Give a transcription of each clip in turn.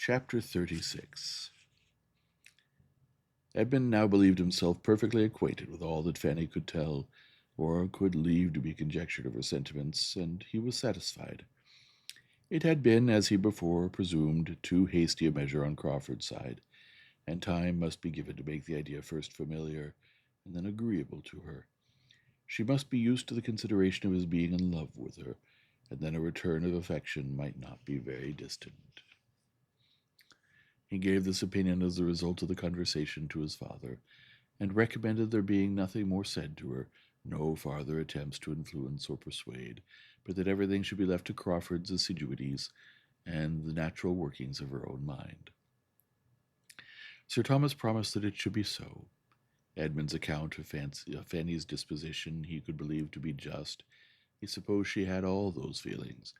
Chapter 36. Edmund now believed himself perfectly acquainted with all that Fanny could tell, or could leave to be conjectured of her sentiments, and he was satisfied. It had been, as he before presumed, too hasty a measure on Crawford's side, and time must be given to make the idea first familiar, and then agreeable to her. She must be used to the consideration of his being in love with her, and then a return of affection might not be very distant. He gave this opinion as the result of the conversation to his father, and recommended there being nothing more said to her, no farther attempts to influence or persuade, but that everything should be left to Crawford's assiduities and the natural workings of her own mind. Sir Thomas promised that it should be so. Edmund's account of Fanny's disposition he could believe to be just. He supposed she had all those feelings,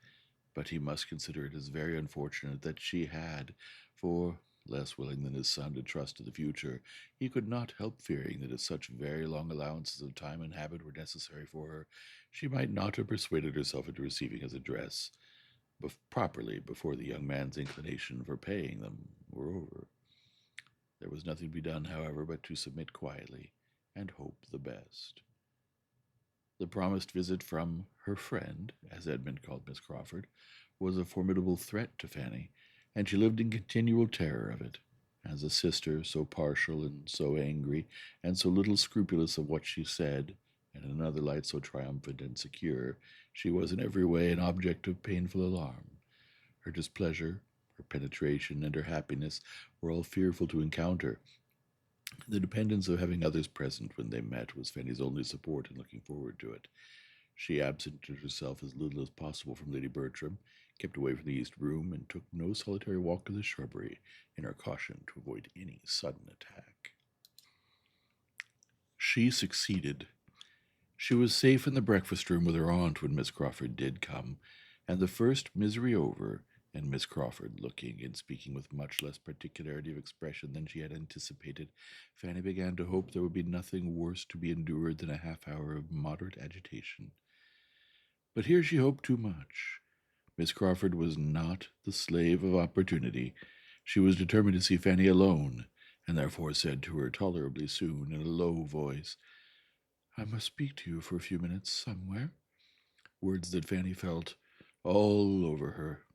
but he must consider it as very unfortunate that she had, for, less willing than his son to trust to the future, he could not help fearing that if such very long allowances of time and habit were necessary for her, she might not have persuaded herself into receiving his address properly before the young man's inclination for paying them were over. There was nothing to be done, however, but to submit quietly and hope the best. The promised visit from her friend, as Edmund called Miss Crawford, was a formidable threat to Fanny, and she lived in continual terror of it. As a sister, so partial and so angry, and so little scrupulous of what she said, and in another light so triumphant and secure, she was in every way an object of painful alarm. Her displeasure, her penetration, and her happiness were all fearful to encounter. The dependence of having others present when they met was Fanny's only support in looking forward to it. She absented herself as little as possible from Lady Bertram, kept away from the east room, and took no solitary walk in the shrubbery in her caution to avoid any sudden attack. She succeeded. She was safe in the breakfast room with her aunt when Miss Crawford did come, and the first misery over, and Miss Crawford looking and speaking with much less particularity of expression than she had anticipated, Fanny began to hope there would be nothing worse to be endured than a half-hour of moderate agitation. But here she hoped too much. Miss Crawford was not the slave of opportunity. She was determined to see Fanny alone, and therefore said to her tolerably soon in a low voice, "I must speak to you for a few minutes somewhere," words that Fanny felt all over her,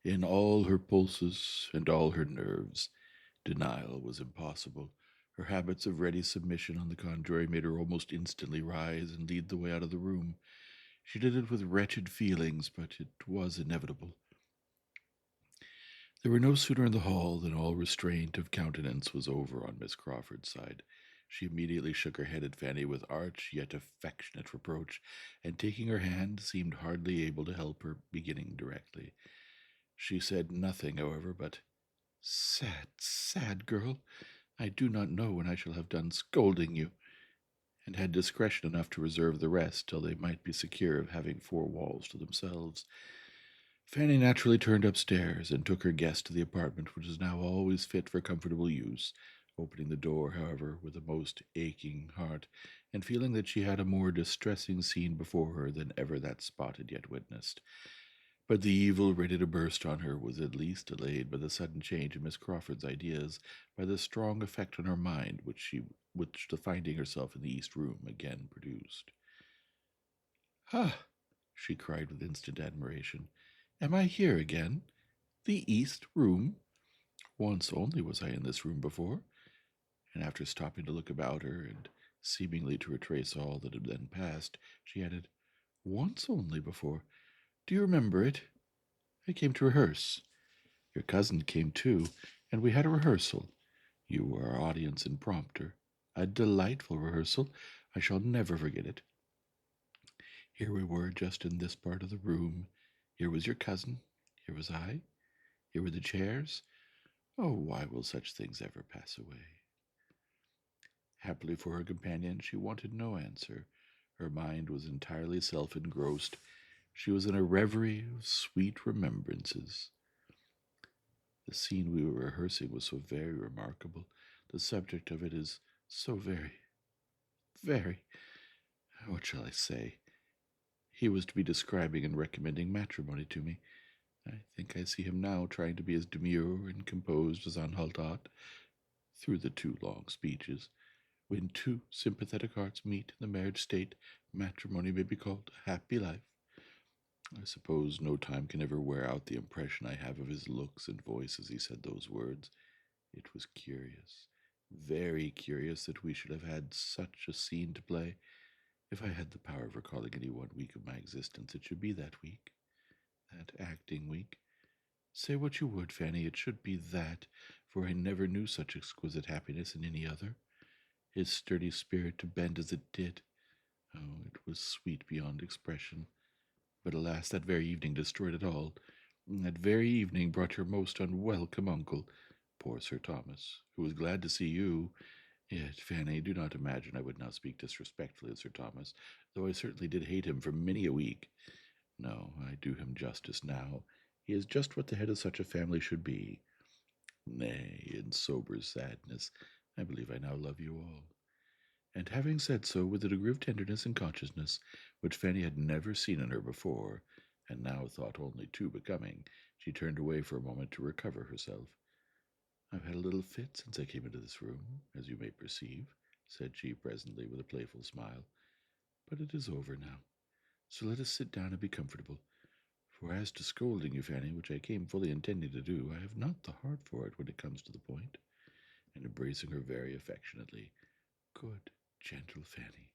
in all her pulses and all her nerves. Denial was impossible. Her habits of ready submission, on the contrary, made her almost instantly rise and lead the way out of the room. She did it with wretched feelings, but it was inevitable. They were no sooner in the hall than all restraint of countenance was over on Miss Crawford's side. She immediately shook her head at Fanny with arch yet affectionate reproach, and taking her hand, seemed hardly able to help her, beginning directly. She said nothing, however, but, "Sad, sad girl, I do not know when I shall have done scolding you," and had discretion enough to reserve the rest till they might be secure of having four walls to themselves. Fanny naturally turned upstairs, and took her guest to the apartment which was now always fit for comfortable use, opening the door, however, with a most aching heart, and feeling that she had a more distressing scene before her than ever that spot had yet witnessed. But the evil ready to burst on her was at least delayed by the sudden change in Miss Crawford's ideas, by the strong effect on her mind which the finding herself in the east room again produced. "Ah!" she cried with instant admiration, "am I here again? The east room? Once only was I in this room before." And after stopping to look about her, and seemingly to retrace all that had then passed, she added, "Once only before. Do you remember it? I came to rehearse. Your cousin came too, and we had a rehearsal. You were our audience and prompter. A delightful rehearsal. I shall never forget it. Here we were, just in this part of the room. Here was your cousin. Here was I. Here were the chairs. Oh, why will such things ever pass away?" Happily for her companion, she wanted no answer. Her mind was entirely self-engrossed. She was in a reverie of sweet remembrances. The scene we were rehearsing was so very remarkable. The subject of it is so very, what shall I say? He was to be describing and recommending matrimony to me. I think I see him now trying to be as demure and composed as on Haldat through the 2 long speeches. When 2 sympathetic hearts meet in the marriage state, matrimony may be called a happy life. I suppose no time can ever wear out the impression I have of his looks and voice as he said those words. It was curious, very curious, that we should have had such a scene to play. If I had the power of recalling any one week of my existence, it should be that week, that acting week. Say what you would, Fanny, it should be that, for I never knew such exquisite happiness in any other. His sturdy spirit to bend as it did. Oh, it was sweet beyond expression. But alas, that very evening destroyed it all. That very evening brought your most unwelcome uncle, poor Sir Thomas, who was glad to see you. Yet, Fanny, do not imagine I would now speak disrespectfully of Sir Thomas, though I certainly did hate him for many a week. No, I do him justice now. He is just what the head of such a family should be. Nay, in sober sadness, I believe I now love you all. And having said so with a degree of tenderness and consciousness which Fanny had never seen in her before, and now thought only too becoming, she turned away for a moment to recover herself. I've had a little fit since I came into this room, as you may perceive, said she presently with a playful smile. But it is over now, so let us sit down and be comfortable. For as to scolding you, Fanny, which I came fully intending to do, I have not the heart for it when it comes to the point. And embracing her very affectionately, good, gentle Fanny,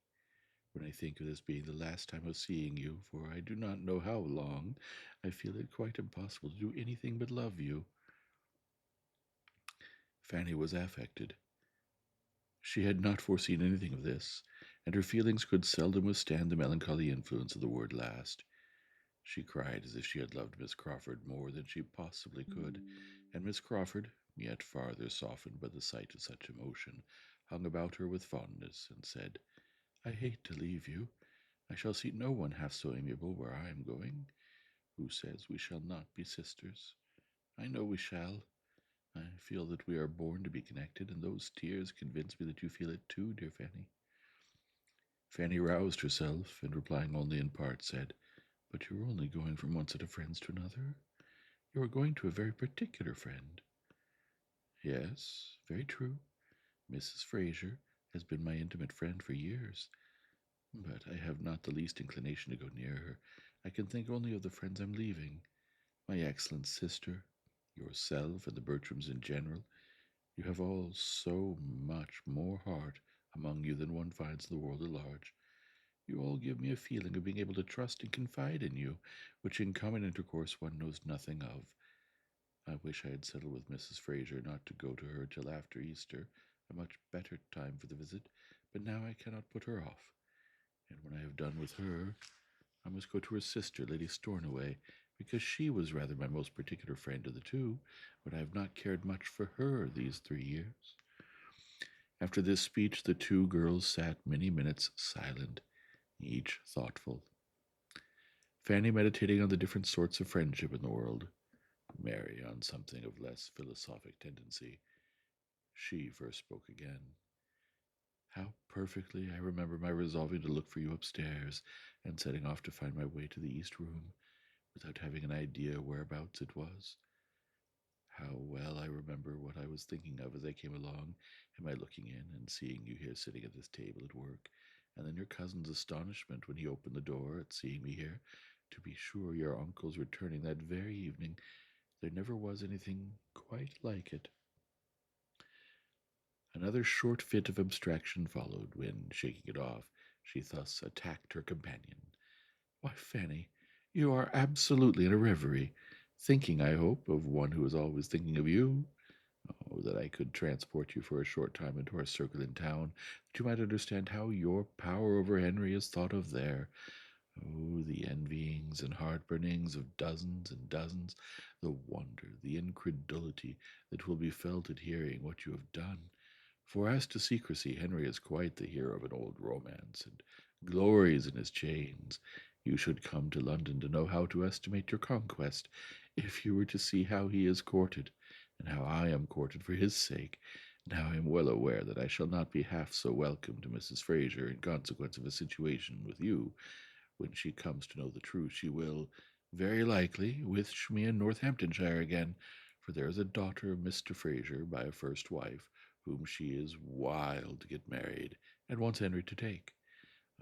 when I think of this being the last time of seeing you, for I do not know how long, I feel it quite impossible to do anything but love you. Fanny was affected. She had not foreseen anything of this, and her feelings could seldom withstand the melancholy influence of the word last. She cried as if she had loved Miss Crawford more than she possibly could, and Miss Crawford, yet farther softened by the sight of such emotion, hung about her with fondness, and said, I hate to leave you. I shall see no one half so amiable where I am going. Who says we shall not be sisters? I know we shall. I feel that we are born to be connected, and those tears convince me that you feel it too, dear Fanny. Fanny roused herself, and replying only in part, said, But you are only going from one set of friends to another. You are going to a very particular friend. Yes, very true. Mrs. Fraser has been my intimate friend for years, but I have not the least inclination to go near her. I can think only of the friends I'm leaving. My excellent sister, yourself, and the Bertrams in general. You have all so much more heart among you than one finds in the world at large. You all give me a feeling of being able to trust and confide in you, which in common intercourse one knows nothing of. I wish I had settled with Mrs. Fraser not to go to her till after Easter, a much better time for the visit, but now I cannot put her off. And when I have done with her, I must go to her sister, Lady Stornoway, because she was rather my most particular friend of the two, but I have not cared much for her these 3 years. After this speech, the 2 girls sat many minutes silent, each thoughtful. Fanny meditating on the different sorts of friendship in the world, Mary on something of less philosophic tendency. She first spoke again. How perfectly I remember my resolving to look for you upstairs, and setting off to find my way to the east room, without having an idea whereabouts it was. How well I remember what I was thinking of as I came along, and my looking in and seeing you here sitting at this table at work, and then your cousin's astonishment when he opened the door at seeing me here. To be sure, your uncle's returning that very evening. There never was anything quite like it. Another short fit of abstraction followed, when, shaking it off, she thus attacked her companion. Why, Fanny, you are absolutely in a reverie, thinking, I hope, of one who is always thinking of you. Oh, that I could transport you for a short time into our circle in town, that you might understand how your power over Henry is thought of there. Oh, the envyings and heartburnings of dozens and dozens, the wonder, the incredulity that will be felt at hearing what you have done. For as to secrecy, Henry is quite the hero of an old romance, and glories in his chains. You should come to London to know how to estimate your conquest, if you were to see how he is courted, and how I am courted for his sake, and how I am well aware that I shall not be half so welcome to Mrs. Fraser in consequence of a situation with you. When she comes to know the truth, she will. Very likely with me in Northamptonshire again, for there is a daughter of Mr. Fraser by a first wife, whom she is wild to get married, and wants Henry to take.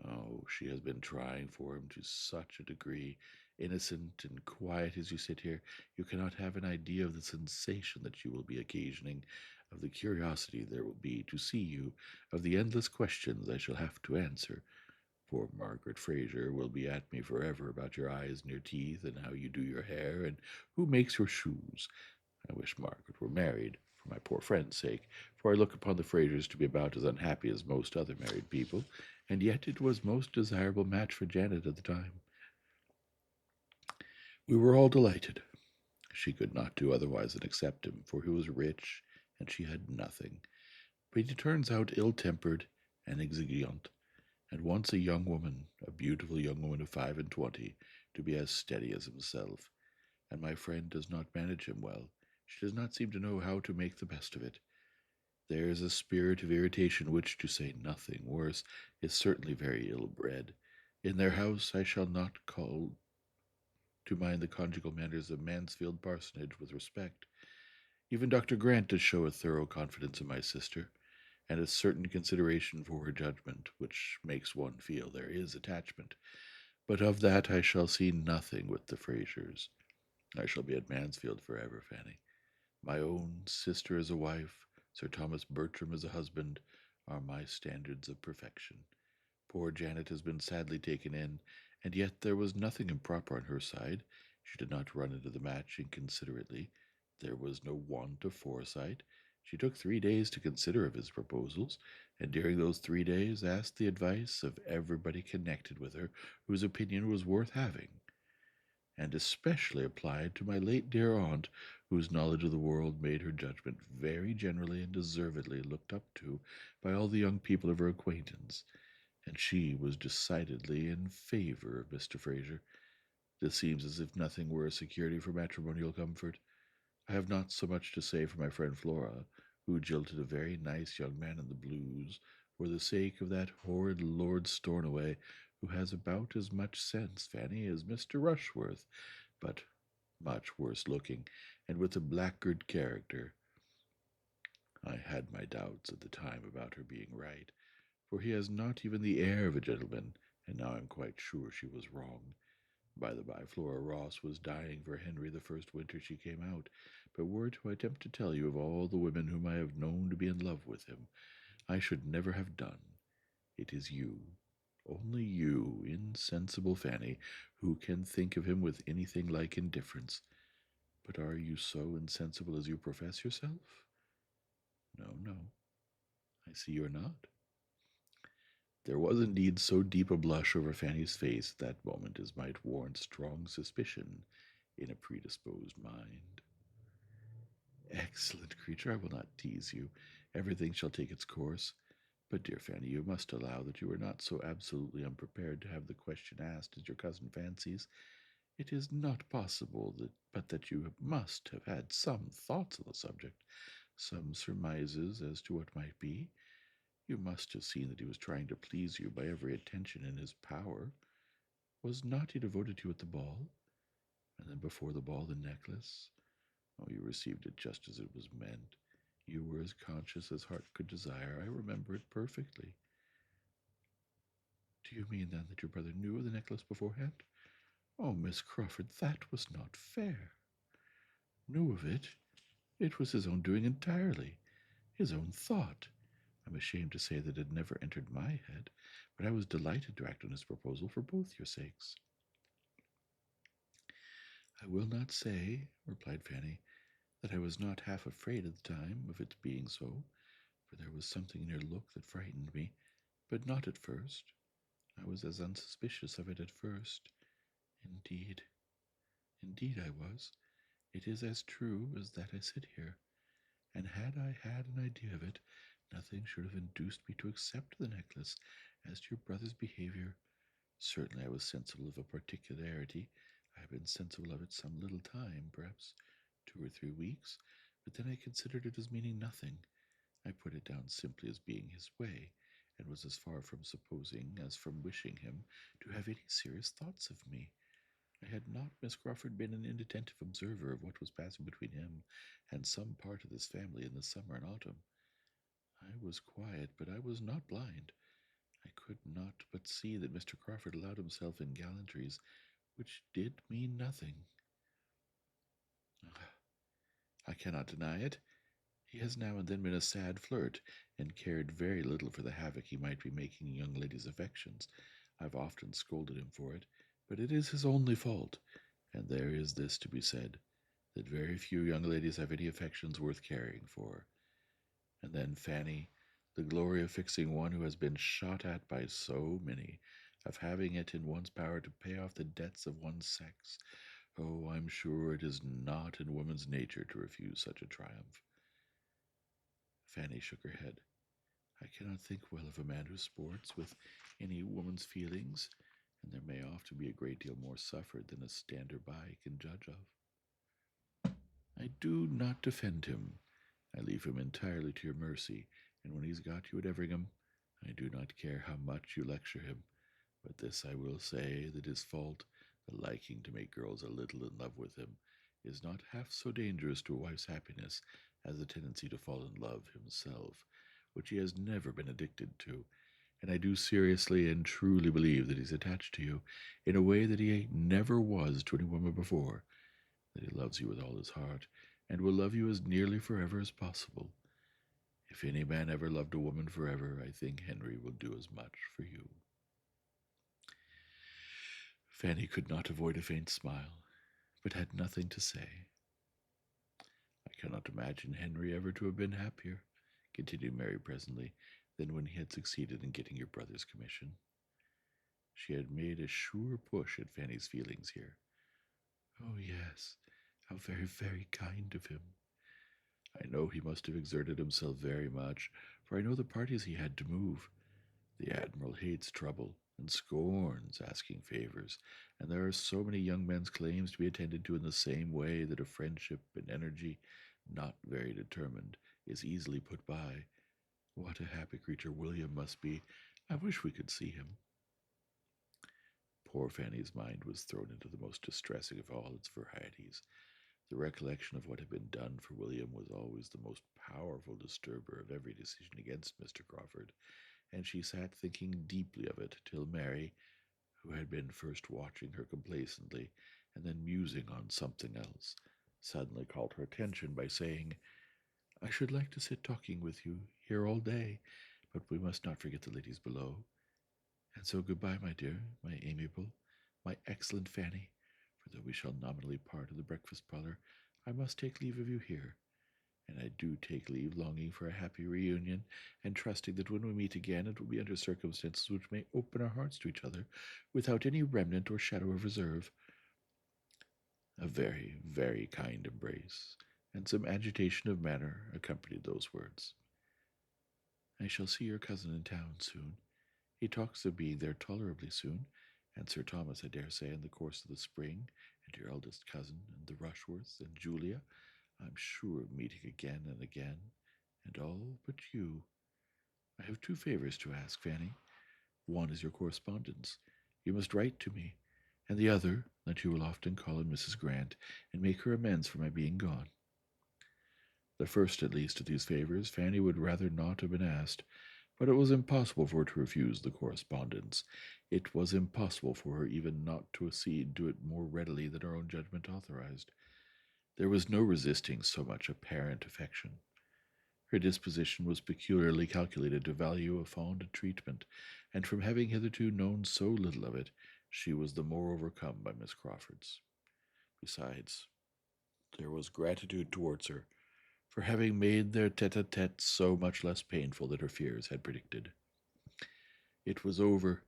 Oh, she has been trying for him to such a degree. Innocent and quiet as you sit here, you cannot have an idea of the sensation that you will be occasioning, of the curiosity there will be to see you, of the endless questions I shall have to answer. Poor Margaret Fraser will be at me forever about your eyes and your teeth, and how you do your hair, and who makes your shoes. I wish Margaret were married, for my poor friend's sake, for I look upon the Frasers to be about as unhappy as most other married people, and yet it was most desirable match for Janet at the time. We were all delighted. She could not do otherwise than accept him, for he was rich, and she had nothing. But he turns out ill-tempered and exigeant, and wants a young woman, a beautiful young woman of 25, to be as steady as himself. And my friend does not manage him well. She does not seem to know how to make the best of it. There is a spirit of irritation which, to say nothing worse, is certainly very ill-bred. In their house I shall not call to mind the conjugal manners of Mansfield parsonage with respect. Even Dr. Grant does show a thorough confidence in my sister, and a certain consideration for her judgment, which makes one feel there is attachment. But of that I shall see nothing with the Frasers. I shall be at Mansfield forever, Fanny. My own sister as a wife, Sir Thomas Bertram as a husband, are my standards of perfection. Poor Janet has been sadly taken in, and yet there was nothing improper on her side. She did not run into the match inconsiderately. There was no want of foresight. She took 3 days to consider of his proposals, and during those 3 days asked the advice of everybody connected with her whose opinion was worth having, and especially applied to my late dear aunt, whose knowledge of the world made her judgment very generally and deservedly looked up to by all the young people of her acquaintance, and she was decidedly in favor of Mr. Fraser. This seems as if nothing were a security for matrimonial comfort. I have not so much to say for my friend Flora, who jilted a very nice young man in the Blues for the sake of that horrid Lord Stornoway, who has about as much sense, Fanny, as Mr. Rushworth, but much worse looking, and with a blackguard character. I had my doubts at the time about her being right, for he has not even the air of a gentleman, and now I am quite sure she was wrong. By the by, Flora Ross was dying for Henry the first winter she came out, but were to attempt to tell you of all the women whom I have known to be in love with him, I should never have done. It is you, only you, insensible Fanny, who can think of him with anything like indifference. But are you so insensible as you profess yourself? No, no, I see you are not. There was indeed so deep a blush over Fanny's face at that moment as might warrant strong suspicion in a predisposed mind. Excellent creature, I will not tease you. Everything shall take its course. But, dear Fanny, you must allow that you are not so absolutely unprepared to have the question asked as your cousin fancies. It is not possible but that you must have had some thoughts on the subject, some surmises as to what might be. You must have seen that he was trying to please you by every attention in his power. Was not he devoted to you at the ball? And then before the ball, the necklace? Oh, you received it just as it was meant. You were as conscious as heart could desire. I remember it perfectly. Do you mean, then, that your brother knew of the necklace beforehand? Oh, Miss Crawford, that was not fair. Knew of it? It was his own doing entirely, his own thought. I'm ashamed to say that it never entered my head, but I was delighted to act on his proposal for both your sakes. I will not say, replied Fanny, that I was not half afraid at the time of its being so, for there was something in your look that frightened me, but not at first. I was as unsuspicious of it at first. Indeed, indeed I was. It is as true as that I sit here, and had I had an idea of it, nothing should have induced me to accept the necklace. As to your brother's behavior, certainly I was sensible of a particularity. I have been sensible of it some little time, perhaps 2 or 3 weeks, but then I considered it as meaning nothing. I put it down simply as being his way, and was as far from supposing as from wishing him to have any serious thoughts of me. Had not Miss Crawford been an inattentive observer of what was passing between him and some part of this family in the summer and autumn? I was quiet, but I was not blind. I could not but see that Mr. Crawford allowed himself in gallantries which did mean nothing. I cannot deny it. He has now and then been a sad flirt, and cared very little for the havoc he might be making in young ladies' affections. I've often scolded him for it, but it is his only fault, and there is this to be said, that very few young ladies have any affections worth caring for. And then Fanny, the glory of fixing one who has been shot at by so many, of having it in one's power to pay off the debts of one's sex. Oh, I'm sure it is not in woman's nature to refuse such a triumph. Fanny shook her head. I cannot think well of a man who sports with any woman's feelings, and there may often be a great deal more suffered than a stander-by can judge of. I do not defend him. I leave him entirely to your mercy, and when he's got you at Everingham, I do not care how much you lecture him. But this I will say, that his fault, the liking to make girls a little in love with him, is not half so dangerous to a wife's happiness as the tendency to fall in love himself, which he has never been addicted to. And I do seriously and truly believe that he's attached to you in a way that he never was to any woman before, that he loves you with all his heart, and will love you as nearly forever as possible. If any man ever loved a woman forever, I think Henry will do as much for you. Fanny could not avoid a faint smile, but had nothing to say. I cannot imagine Henry ever to have been happier, continued Mary presently, than when he had succeeded in getting your brother's commission. She had made a sure push at Fanny's feelings here. Oh, yes, how very, very kind of him. I know he must have exerted himself very much, for I know the parties he had to move. The Admiral hates trouble, and scorns asking favors, and there are so many young men's claims to be attended to in the same way that a friendship and energy, not very determined, is easily put by. What a happy creature William must be! I wish we could see him. Poor Fanny's mind was thrown into the most distressing of all its varieties. The recollection of what had been done for William was always the most powerful disturber of every decision against Mr. Crawford, and she sat thinking deeply of it till Mary, who had been first watching her complacently and then musing on something else, suddenly called her attention by saying, I should like to sit talking with you here all day, but we must not forget the ladies below. And so good-bye, my dear, my amiable, my excellent Fanny, for though we shall nominally part in the breakfast parlor, I must take leave of you here. And I do take leave longing for a happy reunion, and trusting that when we meet again it will be under circumstances which may open our hearts to each other without any remnant or shadow of reserve. A very, very kind embrace, and some agitation of manner accompanied those words. I shall see your cousin in town soon. He talks of being there tolerably soon, and Sir Thomas, I dare say, in the course of the spring, and your eldest cousin, and the Rushworths, and Julia, I'm sure of meeting again and again, and all but you. I have two favors to ask, Fanny. One is your correspondence. You must write to me, and the other, that you will often call on Mrs. Grant, and make her amends for my being gone. The first, at least, of these favors Fanny would rather not have been asked, but it was impossible for her to refuse the correspondence. It was impossible for her even not to accede to it more readily than her own judgment authorized. There was no resisting so much apparent affection. Her disposition was peculiarly calculated to value a fond treatment, and from having hitherto known so little of it, she was the more overcome by Miss Crawford's. Besides, there was gratitude towards her for having made their tete-a-tete so much less painful than her fears had predicted. It was over,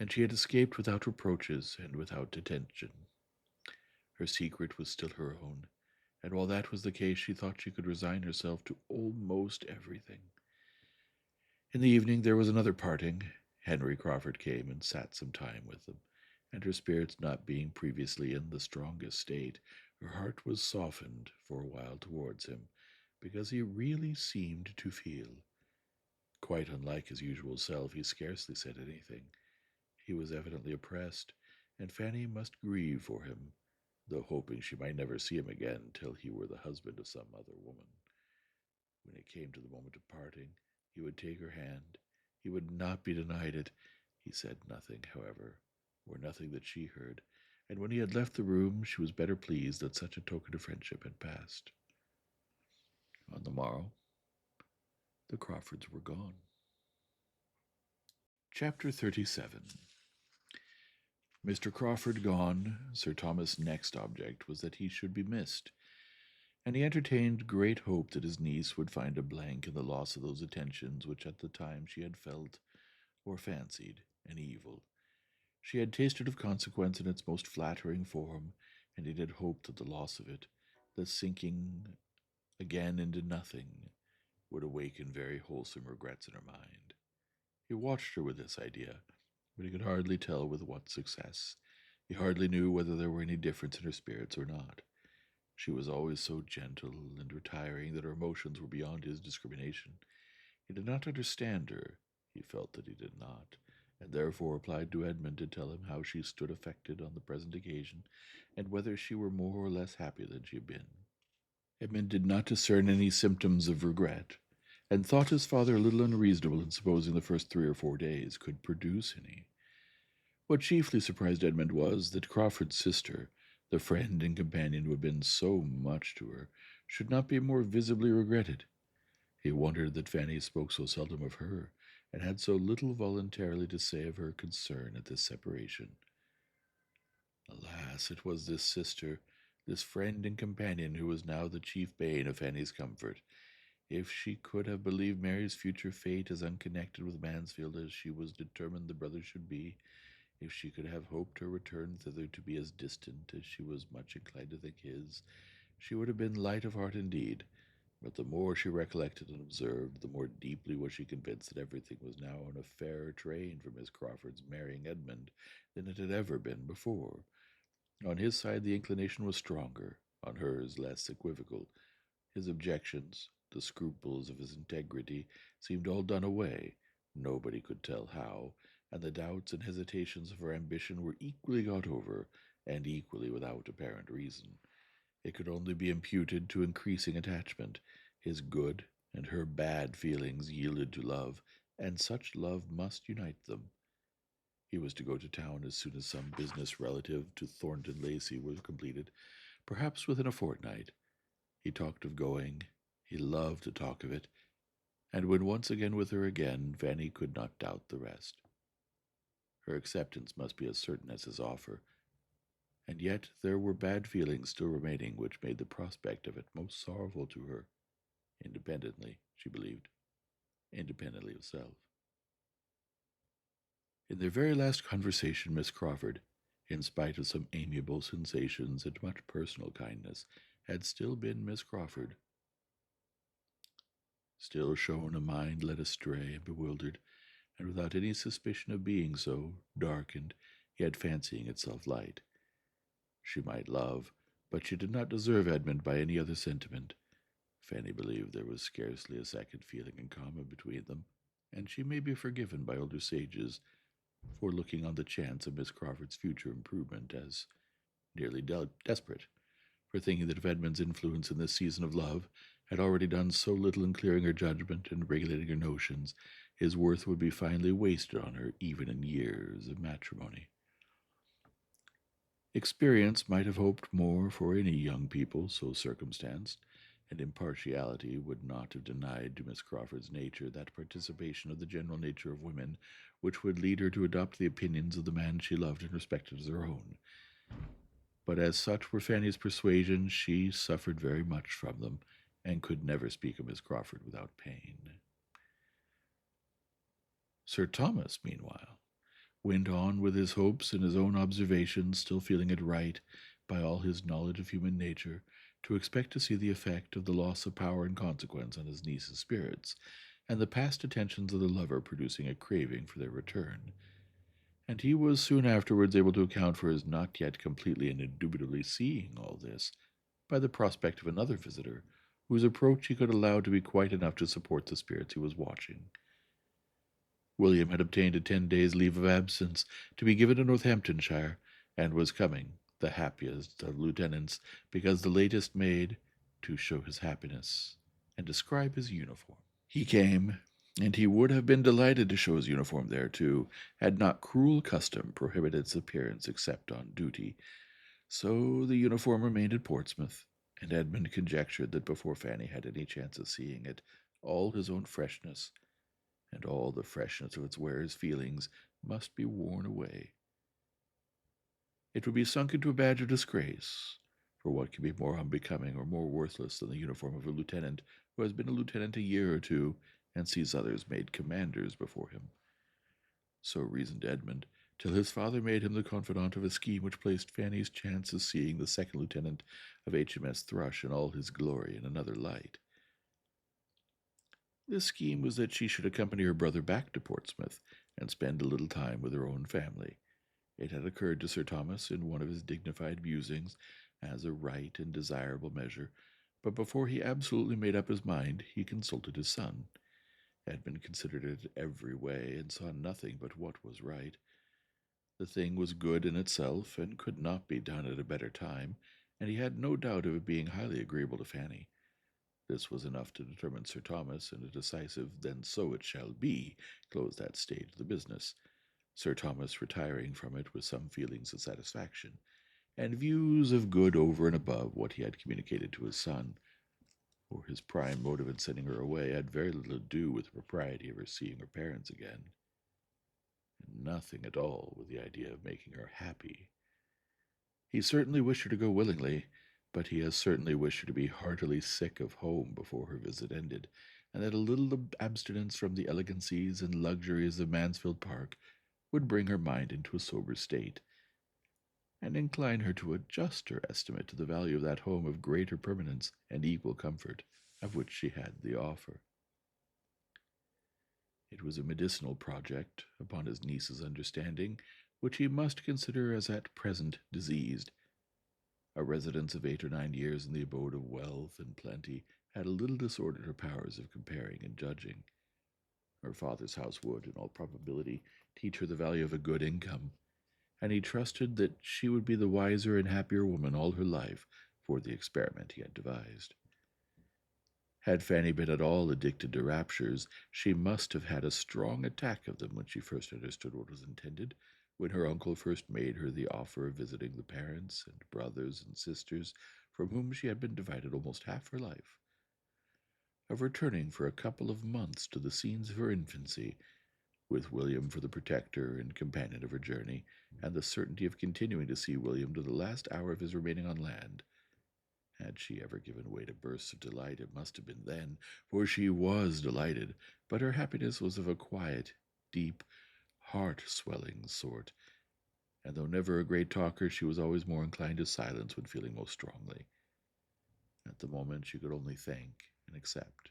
and she had escaped without reproaches and without detention. Her secret was still her own, and while that was the case, she thought she could resign herself to almost everything. In the evening there was another parting. Henry Crawford came and sat some time with them, and her spirits not being previously in the strongest state, her heart was softened for a while towards him, because he really seemed to feel. Quite unlike his usual self, he scarcely said anything. He was evidently oppressed, and Fanny must grieve for him, though hoping she might never see him again till he were the husband of some other woman. When it came to the moment of parting, he would take her hand. He would not be denied it. He said nothing, however, or nothing that she heard, and when he had left the room, she was better pleased that such a token of friendship had passed. On the morrow, the Crawfords were gone. Chapter 37. Mr. Crawford gone, Sir Thomas' next object was that he should be missed, and he entertained great hope that his niece would find a blank in the loss of those attentions which at the time she had felt, or fancied, an evil. She had tasted of consequence in its most flattering form, and he did hope that the loss of it, the sinking again into nothing, would awaken very wholesome regrets in her mind. He watched her with this idea, but he could hardly tell with what success. He hardly knew whether there were any difference in her spirits or not. She was always so gentle and retiring that her emotions were beyond his discrimination. He did not understand her. He felt that he did not, and therefore applied to Edmund to tell him how she stood affected on the present occasion, and whether she were more or less happy than she had been. Edmund did not discern any symptoms of regret, and thought his father a little unreasonable in supposing the first 3 or 4 days could produce any. What chiefly surprised Edmund was that Crawford's sister, the friend and companion who had been so much to her, should not be more visibly regretted. He wondered that Fanny spoke so seldom of her, and had so little voluntarily to say of her concern at this separation. Alas, it was this sister, this friend and companion, who was now the chief bane of Fanny's comfort. If she could have believed Mary's future fate as unconnected with Mansfield as she was determined the brother should be, if she could have hoped her return thither to be as distant as she was much inclined to think his, she would have been light of heart indeed. But the more she recollected and observed, the more deeply was she convinced that everything was now on a fairer train for Miss Crawford's marrying Edmund than it had ever been before. On his side the inclination was stronger, on hers less equivocal. His objections, the scruples of his integrity, seemed all done away, nobody could tell how, and the doubts and hesitations of her ambition were equally got over, and equally without apparent reason. It could only be imputed to increasing attachment. His good and her bad feelings yielded to love, and such love must unite them. He was to go to town as soon as some business relative to Thornton Lacey was completed, perhaps within a fortnight. He talked of going. He loved to talk of it, and when once again with her again, Fanny could not doubt the rest. Her acceptance must be as certain as his offer, and yet there were bad feelings still remaining which made the prospect of it most sorrowful to her, independently, she believed, independently of self. In their very last conversation, Miss Crawford, in spite of some amiable sensations and much personal kindness, had still been Miss Crawford, still shown a mind led astray and bewildered, and without any suspicion of being so, darkened, yet fancying itself light. She might love, but she did not deserve Edmund by any other sentiment. Fanny believed there was scarcely a second feeling in common between them, and she may be forgiven by older sages for looking on the chance of Miss Crawford's future improvement as nearly desperate, for thinking that if Edmund's influence in this season of love had already done so little in clearing her judgment and regulating her notions, his worth would be finally wasted on her even in years of matrimony. Experience might have hoped more for any young people so circumstanced, and impartiality would not have denied to Miss Crawford's nature that participation of the general nature of women which would lead her to adopt the opinions of the man she loved and respected as her own. But as such were Fanny's persuasions, she suffered very much from them, and could never speak of Miss Crawford without pain. Sir Thomas, meanwhile, went on with his hopes and his own observations, still feeling it right, by all his knowledge of human nature, to expect to see the effect of the loss of power and consequence on his niece's spirits, and the past attentions of the lover producing a craving for their return. And he was soon afterwards able to account for his not yet completely and indubitably seeing all this, by the prospect of another visitor, whose approach he could allow to be quite enough to support the spirits he was watching. William had obtained a 10 days' leave of absence to be given to Northamptonshire, and was coming, the happiest of lieutenants, because the latest maid, to show his happiness and describe his uniform. He came, and he would have been delighted to show his uniform there too, had not cruel custom prohibited its appearance except on duty. So the uniform remained at Portsmouth, and Edmund conjectured that before Fanny had any chance of seeing it, all his own freshness, and all the freshness of its wearer's feelings, must be worn away. It would be sunk into a badge of disgrace, for what can be more unbecoming or more worthless than the uniform of a lieutenant who has been a lieutenant a year or two and sees others made commanders before him? So reasoned Edmund, till his father made him the confidant of a scheme which placed Fanny's chance of seeing the second lieutenant of HMS Thrush in all his glory in another light. This scheme was that she should accompany her brother back to Portsmouth and spend a little time with her own family. It had occurred to Sir Thomas in one of his dignified musings as a right and desirable measure, but before he absolutely made up his mind, he consulted his son. Edmund considered it every way and saw nothing but what was right. The thing was good in itself and could not be done at a better time, and he had no doubt of it being highly agreeable to Fanny. This was enough to determine Sir Thomas, and a decisive "then so it shall be" closed that stage of the business, Sir Thomas retiring from it with some feelings of satisfaction, and views of good over and above what he had communicated to his son, for his prime motive in sending her away had very little to do with the propriety of her seeing her parents again, and nothing at all with the idea of making her happy. He certainly wished her to go willingly, but he as certainly wished her to be heartily sick of home before her visit ended, and that a little abstinence from the elegancies and luxuries of Mansfield Park would bring her mind into a sober state, and incline her to a juster estimate of the value of that home of greater permanence and equal comfort of which she had the offer. It was a medicinal project, upon his niece's understanding, which he must consider as at present diseased. A residence of 8 or 9 years in the abode of wealth and plenty had a little disordered her powers of comparing and judging. Her father's house would, in all probability, teach her the value of a good income, and he trusted that she would be the wiser and happier woman all her life for the experiment he had devised. Had Fanny been at all addicted to raptures, she must have had a strong attack of them when she first understood what was intended, when her uncle first made her the offer of visiting the parents and brothers and sisters from whom she had been divided almost half her life, of returning for a couple of months to the scenes of her infancy, with William for the protector and companion of her journey, and the certainty of continuing to see William to the last hour of his remaining on land. Had she ever given way to bursts of delight, it must have been then, for she was delighted, but her happiness was of a quiet, deep, heart-swelling sort, and though never a great talker, she was always more inclined to silence when feeling most strongly. At the moment she could only thank and accept.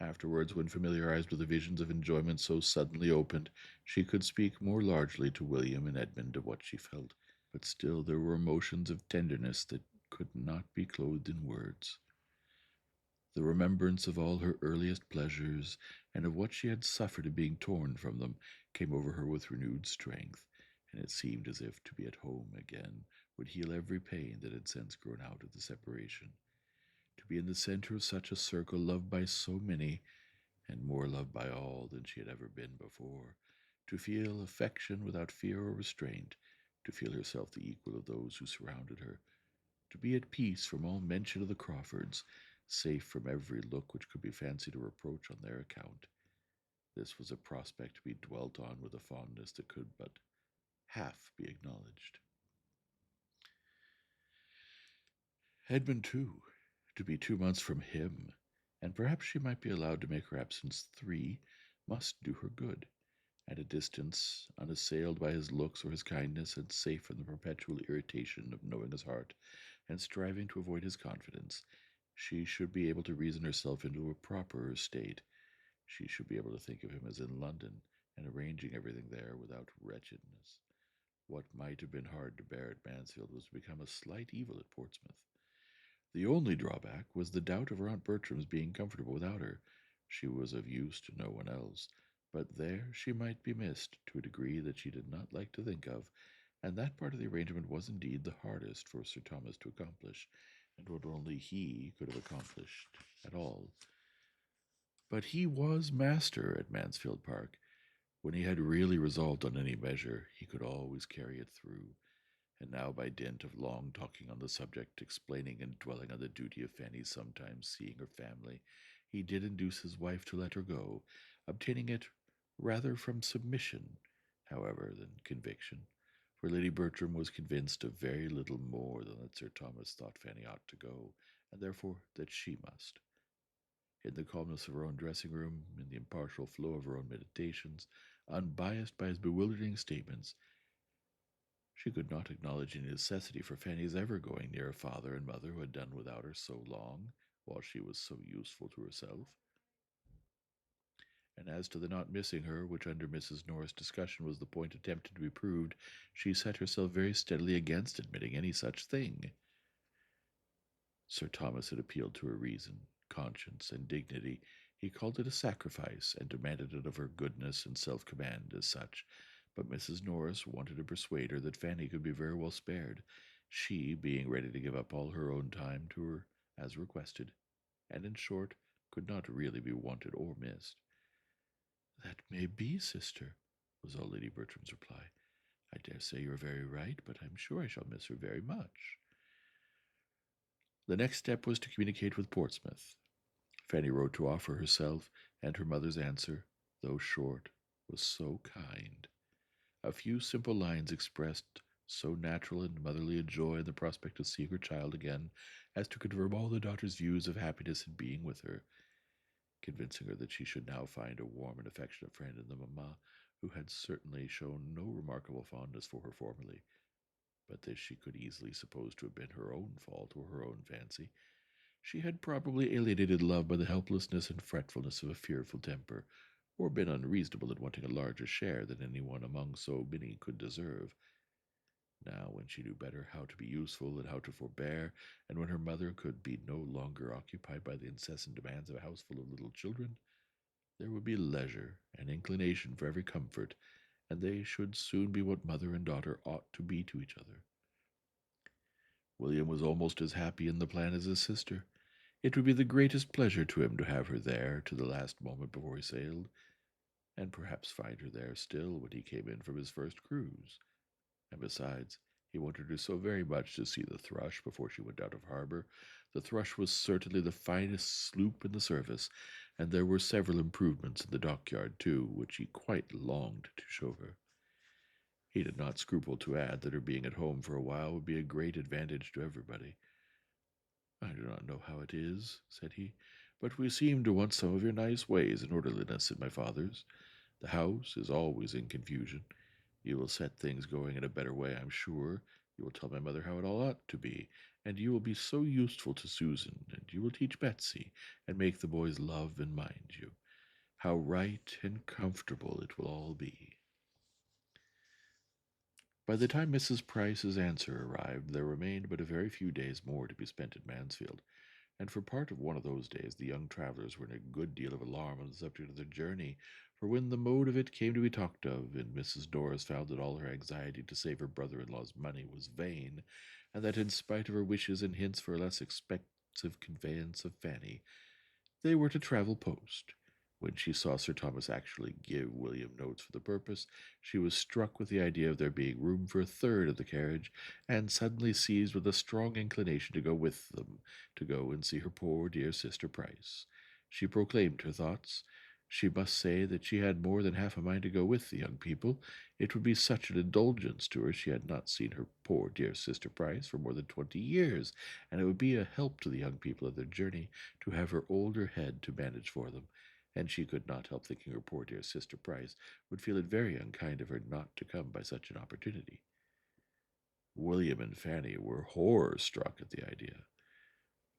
Afterwards, when familiarized with the visions of enjoyment so suddenly opened, she could speak more largely to William and Edmund of what she felt, but still there were emotions of tenderness that could not be clothed in words. The remembrance of all her earliest pleasures, and of what she had suffered in being torn from them, came over her with renewed strength, and it seemed as if to be at home again would heal every pain that had since grown out of the separation. To be in the center of such a circle, loved by so many, and more loved by all than she had ever been before, to feel affection without fear or restraint, to feel herself the equal of those who surrounded her, to be at peace from all mention of the Crawfords, safe from every look which could be fancied a reproach on their account. This was a prospect to be dwelt on with a fondness that could but half be acknowledged. Edmund, too, to be 2 months from him, and perhaps she might be allowed to make her absence 3, must do her good. At a distance, unassailed by his looks or his kindness, and safe from the perpetual irritation of knowing his heart, and striving to avoid his confidence, she should be able to reason herself into a proper state. She should be able to think of him as in London, and arranging everything there without wretchedness. What might have been hard to bear at Mansfield was to become a slight evil at Portsmouth. The only drawback was the doubt of her Aunt Bertram's being comfortable without her. She was of use to no one else, but there she might be missed to a degree that she did not like to think of, and that part of the arrangement was indeed the hardest for Sir Thomas to accomplish, and what only he could have accomplished at all. But he was master at Mansfield Park. When he had really resolved on any measure, he could always carry it through. And now, by dint of long talking on the subject, explaining and dwelling on the duty of Fanny's sometimes seeing her family, he did induce his wife to let her go, obtaining it rather from submission, however, than conviction, for Lady Bertram was convinced of very little more than that Sir Thomas thought Fanny ought to go, and therefore that she must. In the calmness of her own dressing room, in the impartial flow of her own meditations, unbiased by his bewildering statements, she could not acknowledge any necessity for Fanny's ever going near a father and mother who had done without her so long, while she was so useful to herself. And as to the not missing her, which under Mrs. Norris' discussion was the point attempted to be proved, she set herself very steadily against admitting any such thing. Sir Thomas had appealed to her reason, conscience, and dignity. He called it a sacrifice, and demanded it of her goodness and self-command as such. But Mrs. Norris wanted to persuade her that Fanny could be very well spared, she being ready to give up all her own time to her as requested, and in short, could not really be wanted or missed. "That may be, sister," was all Lady Bertram's reply. "I dare say you are very right, but I am sure I shall miss her very much." The next step was to communicate with Portsmouth. Fanny wrote to offer herself, and her mother's answer, though short, was so kind. A few simple lines expressed so natural and motherly a joy in the prospect of seeing her child again as to confirm all the daughter's views of happiness in being with her, convincing her that she should now find a warm and affectionate friend in the mamma who had certainly shown no remarkable fondness for her formerly, but this she could easily suppose to have been her own fault or her own fancy. She had probably alienated love by the helplessness and fretfulness of a fearful temper, or been unreasonable in wanting a larger share than any one among so many could deserve. Now, when she knew better how to be useful and how to forbear, and when her mother could be no longer occupied by the incessant demands of a house full of little children, there would be leisure and inclination for every comfort, and they should soon be what mother and daughter ought to be to each other. William was almost as happy in the plan as his sister. It would be the greatest pleasure to him to have her there to the last moment before he sailed, and perhaps find her there still when he came in from his first cruise. And besides, he wanted her so very much to see the Thrush before she went out of harbor. The Thrush was certainly the finest sloop in the service, and there were several improvements in the dockyard, too, which he quite longed to show her. He did not scruple to add that her being at home for a while would be a great advantage to everybody. "I do not know how it is," said he, "but we seem to want some of your nice ways and orderliness in my father's. The house is always in confusion. You will set things going in a better way, I'm sure. You will tell my mother how it all ought to be, and you will be so useful to Susan, and you will teach Betsy, and make the boys love and mind you. How right and comfortable it will all be." By the time Mrs. Price's answer arrived, there remained but a very few days more to be spent at Mansfield, and for part of one of those days the young travellers were in a good deal of alarm on the subject of their journey, for when the mode of it came to be talked of, and Mrs. Norris found that all her anxiety to save her brother-in-law's money was vain, and that in spite of her wishes and hints for a less expensive conveyance of Fanny, they were to travel post. When she saw Sir Thomas actually give William notes for the purpose, she was struck with the idea of there being room for a third of the carriage, and suddenly seized with a strong inclination to go with them, to go and see her poor dear sister Price. She proclaimed her thoughts. She must say that she had more than half a mind to go with the young people. It would be such an indulgence to her. She had not seen her poor dear sister Price for more than 20 years, and it would be a help to the young people of their journey to have her older head to manage for them, and she could not help thinking her poor dear sister Price would feel it very unkind of her not to come by such an opportunity. William and Fanny were horror-struck at the idea.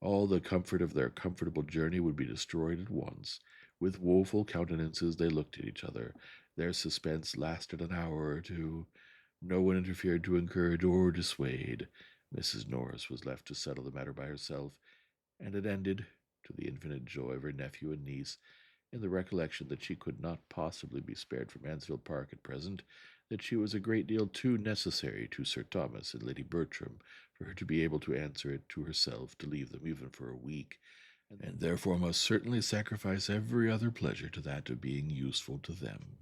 All the comfort of their comfortable journey would be destroyed at once. With woeful countenances they looked at each other. Their suspense lasted an hour or two. No one interfered to encourage or dissuade. Mrs. Norris was left to settle the matter by herself, and it ended, to the infinite joy of her nephew and niece, in the recollection that she could not possibly be spared from Mansfield Park at present, that she was a great deal too necessary to Sir Thomas and Lady Bertram for her to be able to answer it to herself to leave them even for a week, and therefore must certainly sacrifice every other pleasure to that of being useful to them.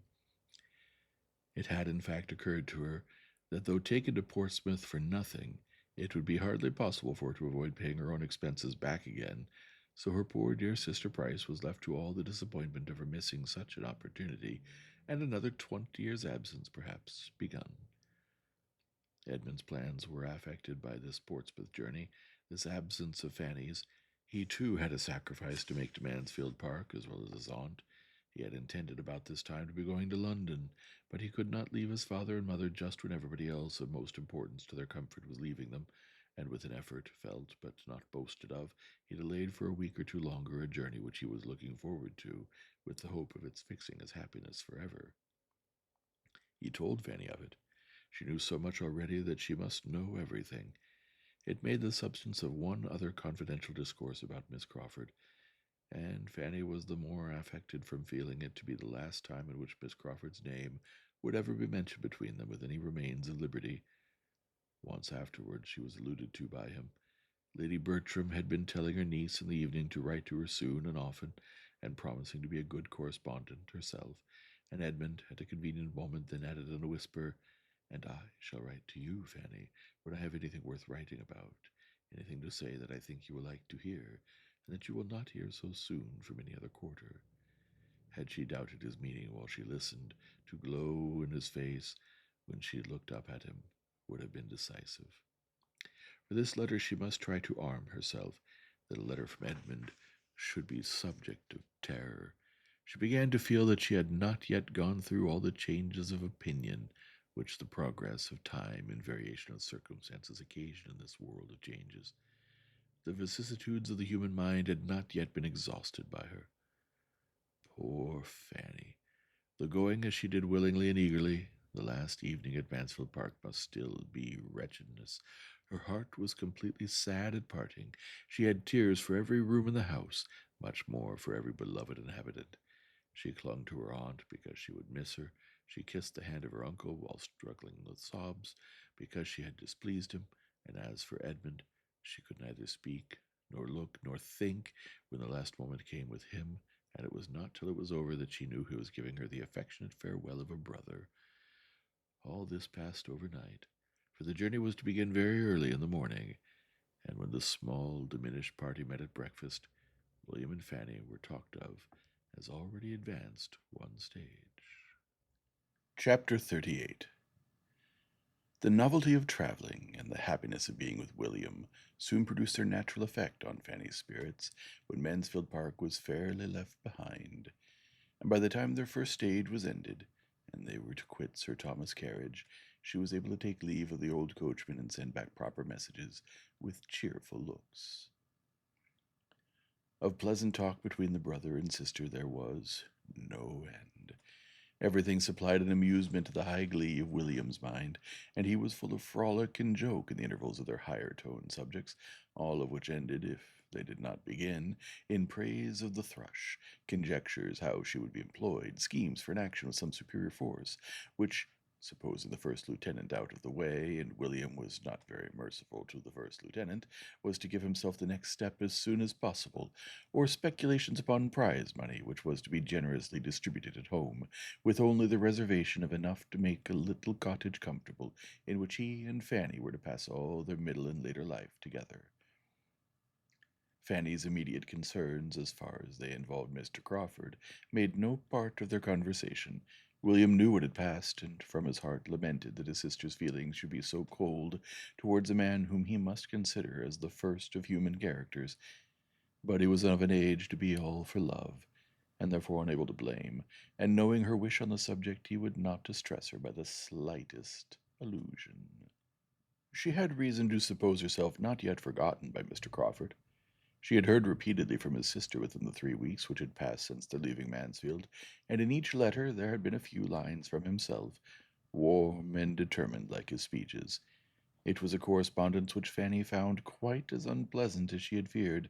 It had in fact occurred to her that though taken to Portsmouth for nothing, it would be hardly possible for her to avoid paying her own expenses back again, so her poor dear sister Price was left to all the disappointment of her missing such an opportunity, and another 20 years' absence perhaps begun. Edmund's plans were affected by this Portsmouth journey, this absence of Fanny's. He too had a sacrifice to make to Mansfield Park, as well as his aunt. He had intended about this time to be going to London, but he could not leave his father and mother just when everybody else of most importance to their comfort was leaving them, and with an effort, felt but not boasted of, he delayed for a week or two longer a journey which he was looking forward to, with the hope of its fixing his happiness forever. He told Fanny of it. She knew so much already that she must know everything. It made the substance of one other confidential discourse about Miss Crawford, and Fanny was the more affected from feeling it to be the last time in which Miss Crawford's name would ever be mentioned between them with any remains of liberty. Once afterwards she was alluded to by him. Lady Bertram had been telling her niece in the evening to write to her soon and often, and promising to be a good correspondent herself, and Edmund at a convenient moment then added in a whisper, "And I shall write to you, Fanny, when I have anything worth writing about, anything to say that I think you will like to hear, and that you will not hear so soon from any other quarter." Had she doubted his meaning while she listened, to glow in his face when she looked up at him would have been decisive. For this letter she must try to arm herself, that a letter from Edmund should be subject of terror. She began to feel that she had not yet gone through all the changes of opinion which the progress of time and variation of circumstances occasion in this world of changes. The vicissitudes of the human mind had not yet been exhausted by her. Poor Fanny! Though going as she did willingly and eagerly, the last evening at Mansfield Park must still be wretchedness. Her heart was completely sad at parting. She had tears for every room in the house, much more for every beloved inhabitant. She clung to her aunt because she would miss her. She kissed the hand of her uncle while struggling with sobs because she had displeased him, and as for Edmund, she could neither speak, nor look, nor think when the last moment came with him, and it was not till it was over that she knew he was giving her the affectionate farewell of a brother. All this passed overnight, for the journey was to begin very early in the morning, and when the small, diminished party met at breakfast, William and Fanny were talked of as already advanced one stage. Chapter 38. The novelty of traveling and the happiness of being with William soon produced their natural effect on Fanny's spirits when Mansfield Park was fairly left behind, and by the time their first stage was ended, and they were to quit Sir Thomas' carriage, she was able to take leave of the old coachman and send back proper messages with cheerful looks. Of pleasant talk between the brother and sister there was no end. Everything supplied an amusement to the high glee of William's mind, and he was full of frolic and joke in the intervals of their higher-toned subjects, all of which ended, if they did not begin, in praise of the thrush, conjectures how she would be employed, schemes for an action with some superior force, which, supposing the first lieutenant out of the way, and William was not very merciful to the first lieutenant, was to give himself the next step as soon as possible, or speculations upon prize money, which was to be generously distributed at home, with only the reservation of enough to make a little cottage comfortable, in which he and Fanny were to pass all their middle and later life together. Fanny's immediate concerns, as far as they involved Mr. Crawford, made no part of their conversation. William knew what had passed, and from his heart lamented that his sister's feelings should be so cold towards a man whom he must consider as the first of human characters. But he was of an age to be all for love, and therefore unable to blame, and knowing her wish on the subject, he would not distress her by the slightest allusion. She had reason to suppose herself not yet forgotten by Mr. Crawford. She had heard repeatedly from his sister within the 3 weeks which had passed since their leaving Mansfield, and in each letter there had been a few lines from himself, warm and determined like his speeches. It was a correspondence which Fanny found quite as unpleasant as she had feared.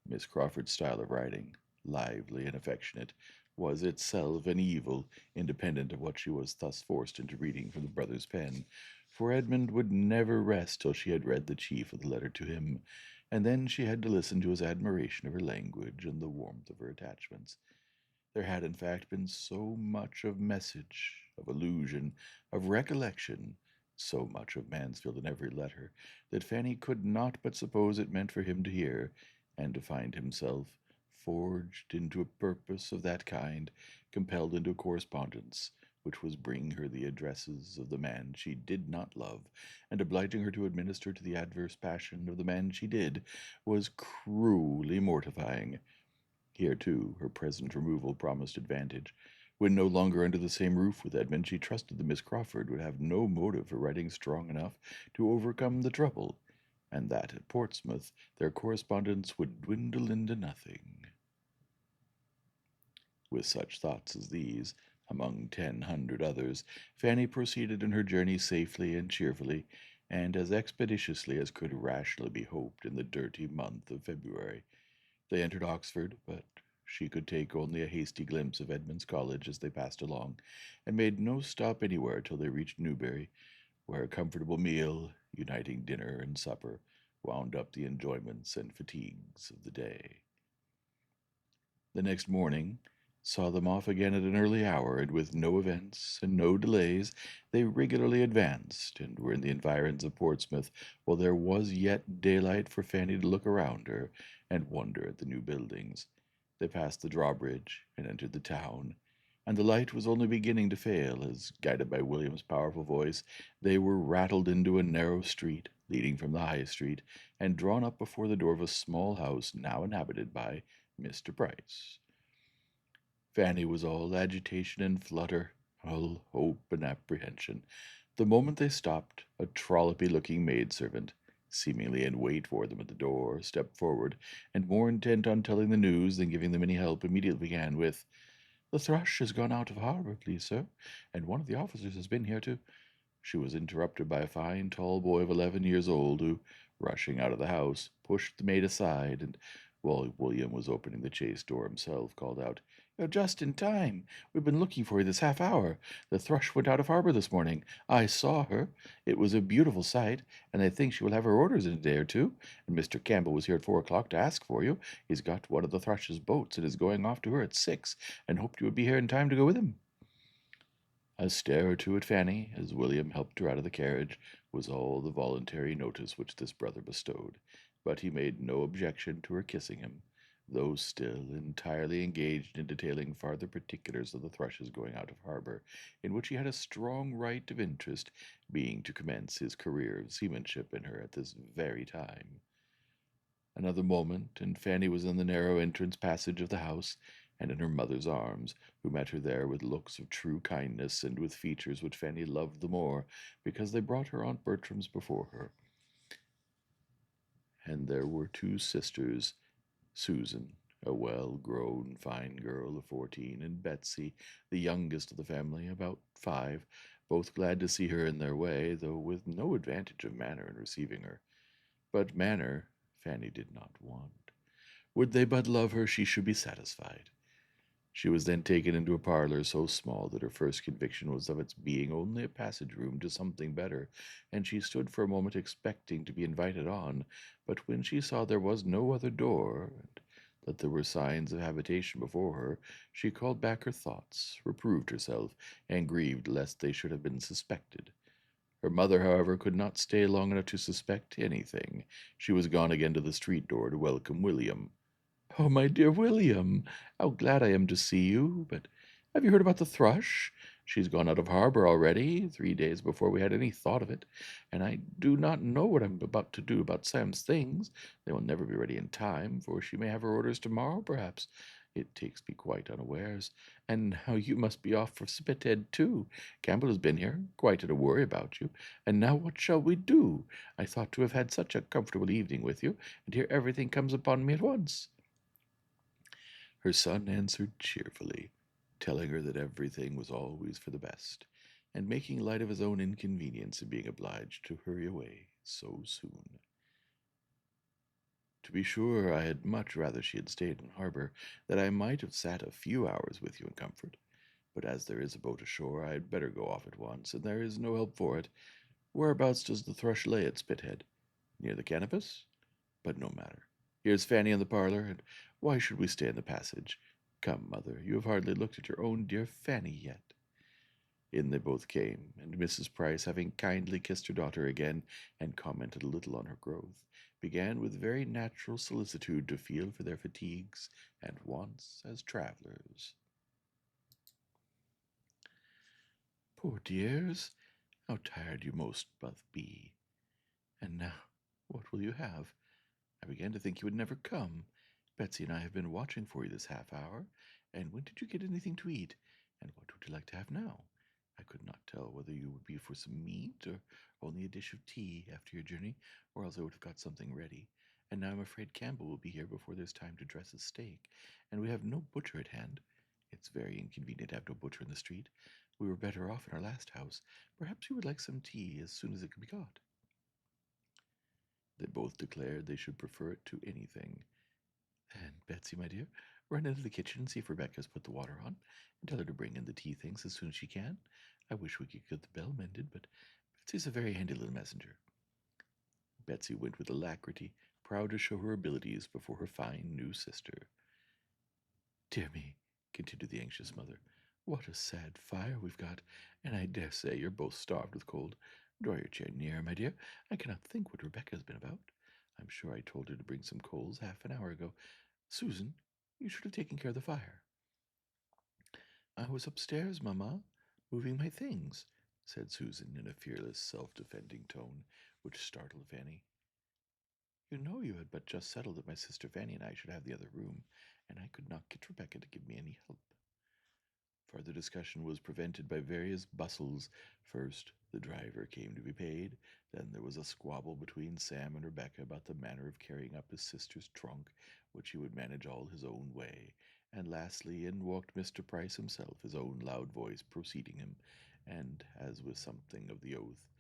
Miss Crawford's style of writing, lively and affectionate, was itself an evil, independent of what she was thus forced into reading from the brother's pen, for Edmund would never rest till she had read the chief of the letter to him, and then she had to listen to his admiration of her language and the warmth of her attachments. There had, in fact, been so much of message, of allusion, of recollection, so much of Mansfield in every letter, that Fanny could not but suppose it meant for him to hear, and to find himself, forged into a purpose of that kind, compelled into a correspondence, which was bringing her the addresses of the man she did not love, and obliging her to administer to the adverse passion of the man she did, was cruelly mortifying. Here, too, her present removal promised advantage. When no longer under the same roof with Edmund, she trusted that Miss Crawford would have no motive for writing strong enough to overcome the trouble, and that at Portsmouth their correspondence would dwindle into nothing. With such thoughts as these, among 10,000 others, Fanny proceeded in her journey safely and cheerfully, and as expeditiously as could rationally be hoped in the dirty month of February. They entered Oxford, but she could take only a hasty glimpse of Edmund's College as they passed along, and made no stop anywhere till they reached Newbury, where a comfortable meal, uniting dinner and supper, wound up the enjoyments and fatigues of the day. The next morning saw them off again at an early hour, and with no events and no delays, they regularly advanced, and were in the environs of Portsmouth, while there was yet daylight for Fanny to look around her and wonder at the new buildings. They passed the drawbridge and entered the town, and the light was only beginning to fail as, guided by William's powerful voice, they were rattled into a narrow street leading from the High Street, and drawn up before the door of a small house now inhabited by Mr. Price. Fanny was all agitation and flutter, all hope and apprehension. The moment they stopped, a trollopy-looking maidservant, seemingly in wait for them at the door, stepped forward, and more intent on telling the news than giving them any help, immediately began with, "The Thrush has gone out of harbour, please, sir, and one of the officers has been here to—" She was interrupted by a fine tall boy of 11 years old, who, rushing out of the house, pushed the maid aside, and, while William was opening the chaise door himself, called out, "You're just in time. We've been looking for you this half hour. The Thrush went out of harbour this morning. I saw her. It was a beautiful sight, and I think she will have her orders in a day or two. And Mr. Campbell was here at 4 o'clock to ask for you. He's got one of the Thrush's boats, and is going off to her at 6, and hoped you would be here in time to go with him." A stare or two at Fanny, as William helped her out of the carriage, was all the voluntary notice which this brother bestowed, but he made no objection to her kissing him, though still entirely engaged in detailing farther particulars of the Thrush's going out of harbour, in which he had a strong right of interest, being to commence his career of seamanship in her at this very time. Another moment, and Fanny was in the narrow entrance passage of the house, and in her mother's arms, who met her there with looks of true kindness, and with features which Fanny loved the more, because they brought her Aunt Bertram's before her. And there were two sisters, Susan, a well-grown, fine girl of 14, and Betsy, the youngest of the family, about 5, both glad to see her in their way, though with no advantage of manner in receiving her. But manner Fanny did not want. Would they but love her, she should be satisfied. She was then taken into a parlor so small that her first conviction was of its being only a passage-room to something better, and she stood for a moment expecting to be invited on, but when she saw there was no other door, and that there were signs of habitation before her, she called back her thoughts, reproved herself, and grieved lest they should have been suspected. Her mother, however, could not stay long enough to suspect anything. She was gone again to the street door to welcome William. "Oh, my dear William, how glad I am to see you! But have you heard about the Thrush? She's gone out of harbour already, 3 days before we had any thought of it, and I do not know what I'm about to do about Sam's things. They will never be ready in time, for she may have her orders tomorrow, perhaps. It takes me quite unawares. And how you must be off for Spithead, too. Campbell has been here, quite in a worry about you. And now what shall we do? I thought to have had such a comfortable evening with you, and here everything comes upon me at once." Her son answered cheerfully, telling her that everything was always for the best, and making light of his own inconvenience in being obliged to hurry away so soon. To be sure, I had much rather she had stayed in harbour, that I might have sat a few hours with you in comfort. But as there is a boat ashore, I had better go off at once, and there is no help for it. Whereabouts does the thrush lay at Spithead? Near the canopus? But no matter. Here's Fanny in the parlour, and why should we stay in the passage? Come, mother, you have hardly looked at your own dear Fanny yet. In they both came, and Mrs. Price, having kindly kissed her daughter again, and commented a little on her growth, began with very natural solicitude to feel for their fatigues and wants as travellers. Poor dears, how tired you most both be! And now, what will you have? I began to think you would never come. Betsy and I have been watching for you this half hour. And when did you get anything to eat? And what would you like to have now? I could not tell whether you would be for some meat or only a dish of tea after your journey, or else I would have got something ready. And now I'm afraid Campbell will be here before there's time to dress his steak, and we have no butcher at hand. It's very inconvenient to have no butcher in the street. We were better off in our last house. Perhaps you would like some tea as soon as it can be got. They both declared they should prefer it to anything. And Betsy, my dear, run into the kitchen and see if Rebecca's put the water on, and tell her to bring in the tea things as soon as she can. I wish we could get the bell mended, but Betsy's a very handy little messenger. Betsy went with alacrity, proud to show her abilities before her fine new sister. Dear me, continued the anxious mother, what a sad fire we've got, and I dare say you're both starved with cold. Draw your chair nearer, my dear. I cannot think what Rebecca has been about. I'm sure I told her to bring some coals half an hour ago. Susan, you should have taken care of the fire. I was upstairs, mamma, moving my things, said Susan in a fearless, self-defending tone, which startled Fanny. You know you had but just settled that my sister Fanny and I should have the other room, and I could not get Rebecca to give me any help. Further discussion was prevented by various bustles. First, the driver came to be paid. Then there was a squabble between Sam and Rebecca about the manner of carrying up his sister's trunk, which he would manage all his own way. And lastly, in walked Mr. Price himself, his own loud voice preceding him, and, as with something of the oath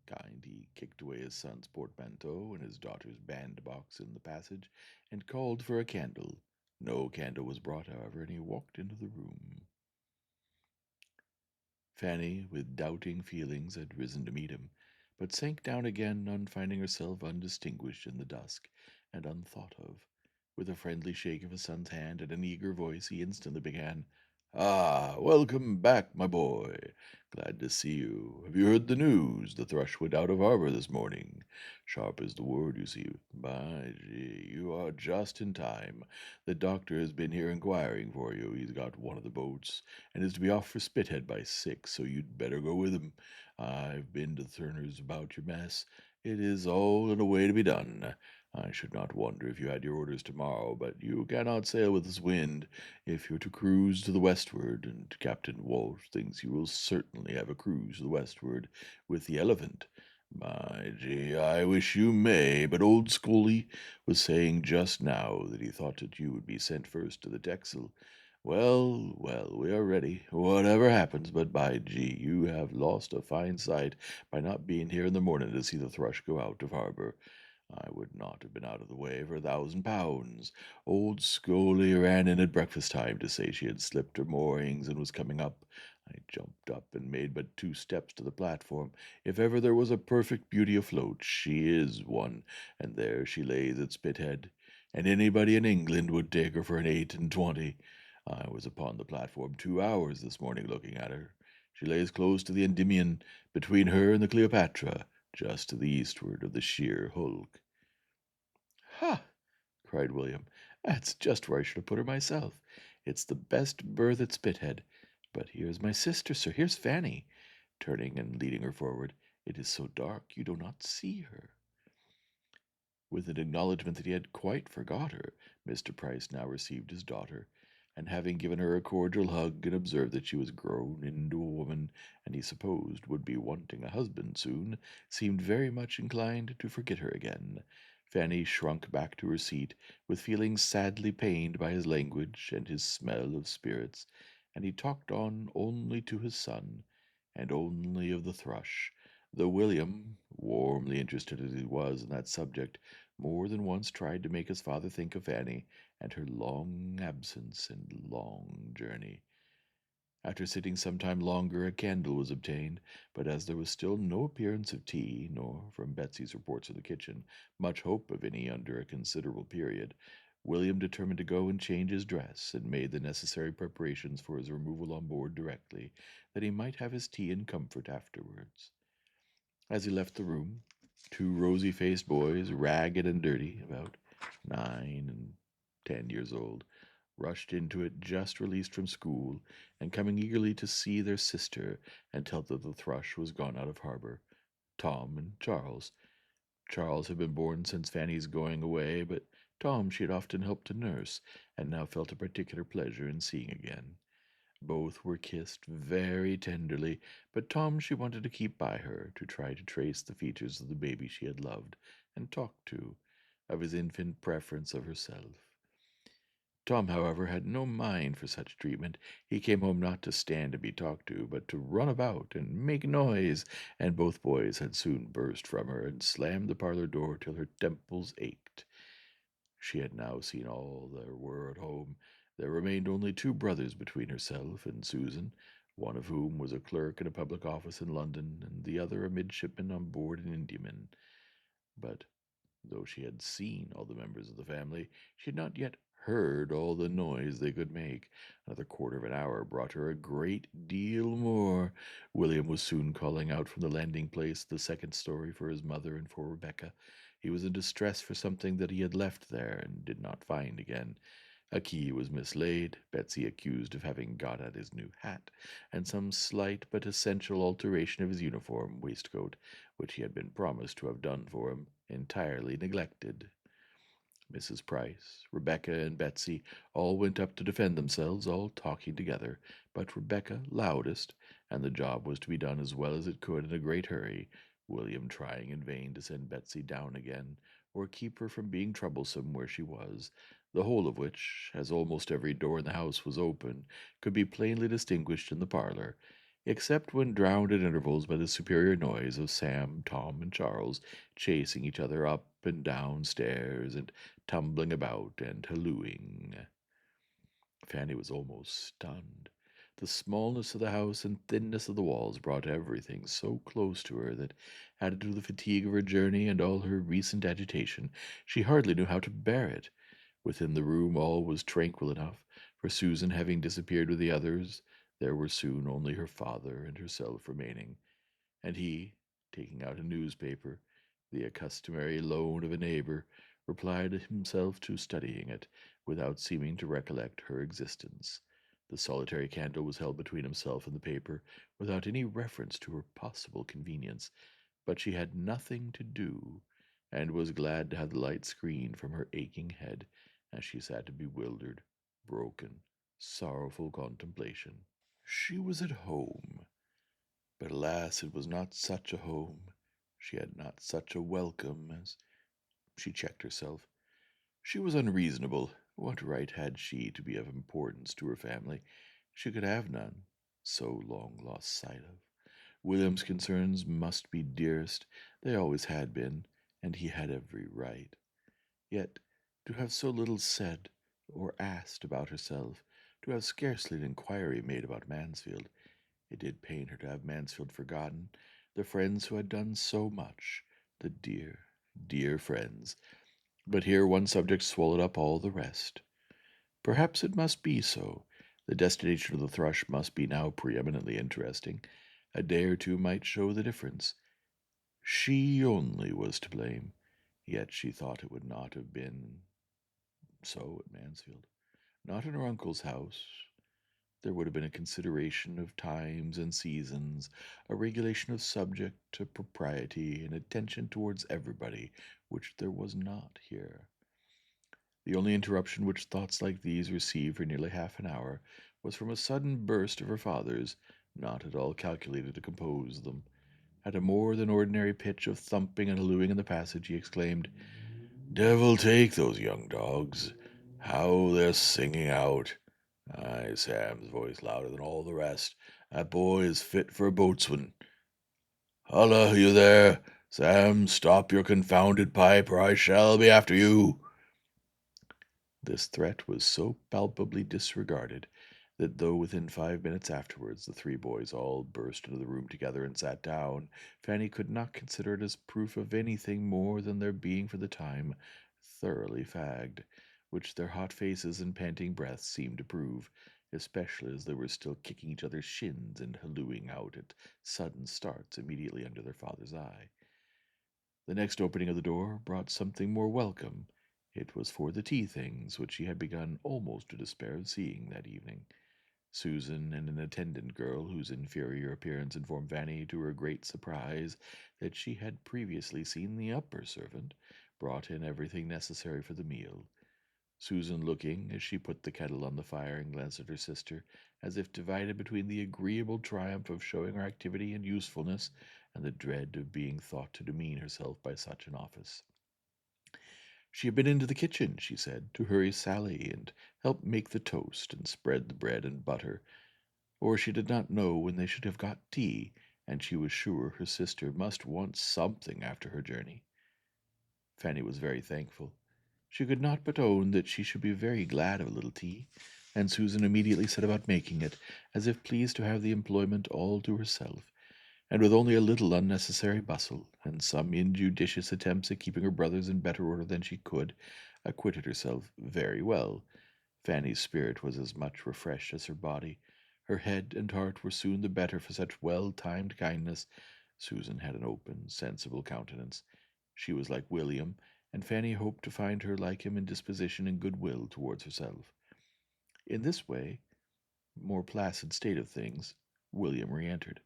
kind, he kicked away his son's portmanteau and his daughter's bandbox in the passage, and called for a candle. No candle was brought, however, and he walked into the room. Fanny, with doubting feelings, had risen to meet him, but sank down again on finding herself undistinguished in the dusk, and unthought of. With a friendly shake of his son's hand and an eager voice, he instantly began, "Ah, welcome back, my boy. Glad to see you. Have you heard the news? The thrush went out of harbor this morning. Sharp is the word, you see. By gee, you are just in time. The doctor has been here inquiring for you. He's got one of the boats, and is to be off for Spithead by 6, so you'd better go with him. I've been to Turner's about your mess. It is all in a way to be done. I should not wonder if you had your orders tomorrow, but you cannot sail with this wind. If you're to cruise to the westward, and Captain Walsh thinks you will certainly have a cruise to the westward with the Elephant. My gee, I wish you may, but old Scully was saying just now that he thought that you would be sent first to the Texel. Well, well, we are ready, whatever happens, but by gee, you have lost a fine sight by not being here in the morning to see the thrush go out of harbor. I would not have been out of the way for £1,000. Old Scully ran in at breakfast time to say she had slipped her moorings and was coming up. I jumped up and made but 2 steps to the platform. If ever there was a perfect beauty afloat, she is one, and there she lays at Spithead, and anybody in England would take her for an 8 and 20. I was upon the platform 2 hours this morning looking at her. She lays close to the Endymion, between her and the Cleopatra, just to the eastward of the sheer hulk. "Ha!" cried William. "That's just where I should have put her myself. It's the best berth at Spithead. But here's my sister, sir. Here's Fanny," turning and leading her forward. "It is so dark you do not see her." With an acknowledgment that he had quite forgot her, Mr. Price now received his daughter, and having given her a cordial hug and observed that she was grown into a woman, and he supposed would be wanting a husband soon, seemed very much inclined to forget her again. Fanny shrunk back to her seat, with feelings sadly pained by his language and his smell of spirits, and he talked on only to his son, and only of the thrush, though William, warmly interested as he was in that subject, more than once tried to make his father think of Fanny and her long absence and long journey. After sitting some time longer, a candle was obtained, but as there was still no appearance of tea, nor, from Betsy's reports of the kitchen, much hope of any under a considerable period, William determined to go and change his dress, and made the necessary preparations for his removal on board directly, that he might have his tea in comfort afterwards. As he left the room, two rosy-faced boys, ragged and dirty, about 9 and 10 years old, rushed into it just released from school, and coming eagerly to see their sister and tell that the thrush was gone out of harbor. Tom and Charles. Charles had been born since Fanny's going away, but Tom she had often helped to nurse, and now felt a particular pleasure in seeing again. Both were kissed very tenderly, but Tom she wanted to keep by her, to try to trace the features of the baby she had loved, and talk to, of his infant preference of herself. Tom, however, had no mind for such treatment. He came home not to stand and be talked to, but to run about and make noise, and both boys had soon burst from her and slammed the parlor door till her temples ached. She had now seen all there were at home. There remained only two brothers between herself and Susan, one of whom was a clerk in a public office in London, and the other a midshipman on board an Indiaman. But though she had seen all the members of the family, she had not yet heard all the noise they could make. Another quarter of an hour brought her a great deal more. William was soon calling out from the landing place the second story for his mother and for Rebecca. He was in distress for something that he had left there and did not find again. A key was mislaid, Betsy accused of having got at his new hat, and some slight but essential alteration of his uniform waistcoat, which he had been promised to have done for him, entirely neglected. Mrs. Price, Rebecca, and Betsy all went up to defend themselves, all talking together, but Rebecca loudest, and the job was to be done as well as it could in a great hurry, William trying in vain to send Betsy down again, or keep her from being troublesome where she was, the whole of which, as almost every door in the house was open, could be plainly distinguished in the parlor, except when drowned at intervals by the superior noise of Sam, Tom, and Charles chasing each other up and down stairs, and tumbling about and hallooing. Fanny was almost stunned. The smallness of the house and thinness of the walls brought everything so close to her that, added to the fatigue of her journey and all her recent agitation, she hardly knew how to bear it. Within the room all was tranquil enough, for Susan having disappeared with the others, there were soon only her father and herself remaining, and he, taking out a newspaper, the customary loan of a neighbor, replied himself to studying it, without seeming to recollect her existence. The solitary candle was held between himself and the paper, without any reference to her possible convenience, but she had nothing to do, and was glad to have the light screened from her aching head, as she sat in bewildered, broken, sorrowful contemplation. She was at home, but alas, it was not such a home. She had not such a welcome as. She checked herself. She was unreasonable. What right had she to be of importance to her family? She could have none, so long lost sight of. William's concerns must be dearest. They always had been, and he had every right. Yet, to have so little said or asked about herself, to have scarcely an inquiry made about Mansfield, it did pain her to have Mansfield forgotten, the friends who had done so much, the dear, dear friends. But here one subject swallowed up all the rest. Perhaps it must be so. The destination of the thrush must be now preeminently interesting. A day or two might show the difference. She only was to blame, yet she thought it would not have been so at Mansfield. Not in her uncle's house. There would have been a consideration of times and seasons, a regulation of subject to propriety, and attention towards everybody, which there was not here. The only interruption which thoughts like these received for nearly half an hour was from a sudden burst of her father's, not at all calculated to compose them. At a more than ordinary pitch of thumping and hallooing in the passage, he exclaimed, "Devil take those young dogs! How they're singing out! Aye, Sam's voice louder than all the rest. That boy is fit for a boatswain. Holla, you there! "Sam, stop your confounded pipe, or I shall be after you." This threat was so palpably disregarded that though within 5 minutes afterwards the three boys all burst into the room together and sat down, Fanny could not consider it as proof of anything more than their being for the time thoroughly fagged, which their hot faces and panting breaths seemed to prove, especially as they were still kicking each other's shins and hallooing out at sudden starts immediately under their father's eye. The next opening of the door brought something more welcome. It was for the tea things, which she had begun almost to despair of seeing that evening. Susan and an attendant girl, whose inferior appearance informed Fanny, to her great surprise, that she had previously seen the upper servant, brought in everything necessary for the meal. Susan looking, as she put the kettle on the fire and glanced at her sister, as if divided between the agreeable triumph of showing her activity and usefulness, and the dread of being thought to demean herself by such an office. She had been into the kitchen, she said, to hurry Sally and help make the toast and spread the bread and butter, or she did not know when they should have got tea, and she was sure her sister must want something after her journey. Fanny was very thankful. She could not but own that she should be very glad of a little tea, and Susan immediately set about making it, as if pleased to have the employment all to herself, and with only a little unnecessary bustle, and some injudicious attempts at keeping her brothers in better order than she could, acquitted herself very well. Fanny's spirit was as much refreshed as her body. Her head and heart were soon the better for such well-timed kindness. Susan had an open, sensible countenance. She was like William, and Fanny hoped to find her like him in disposition and good will towards herself. In this way, more placid state of things, William re-entered,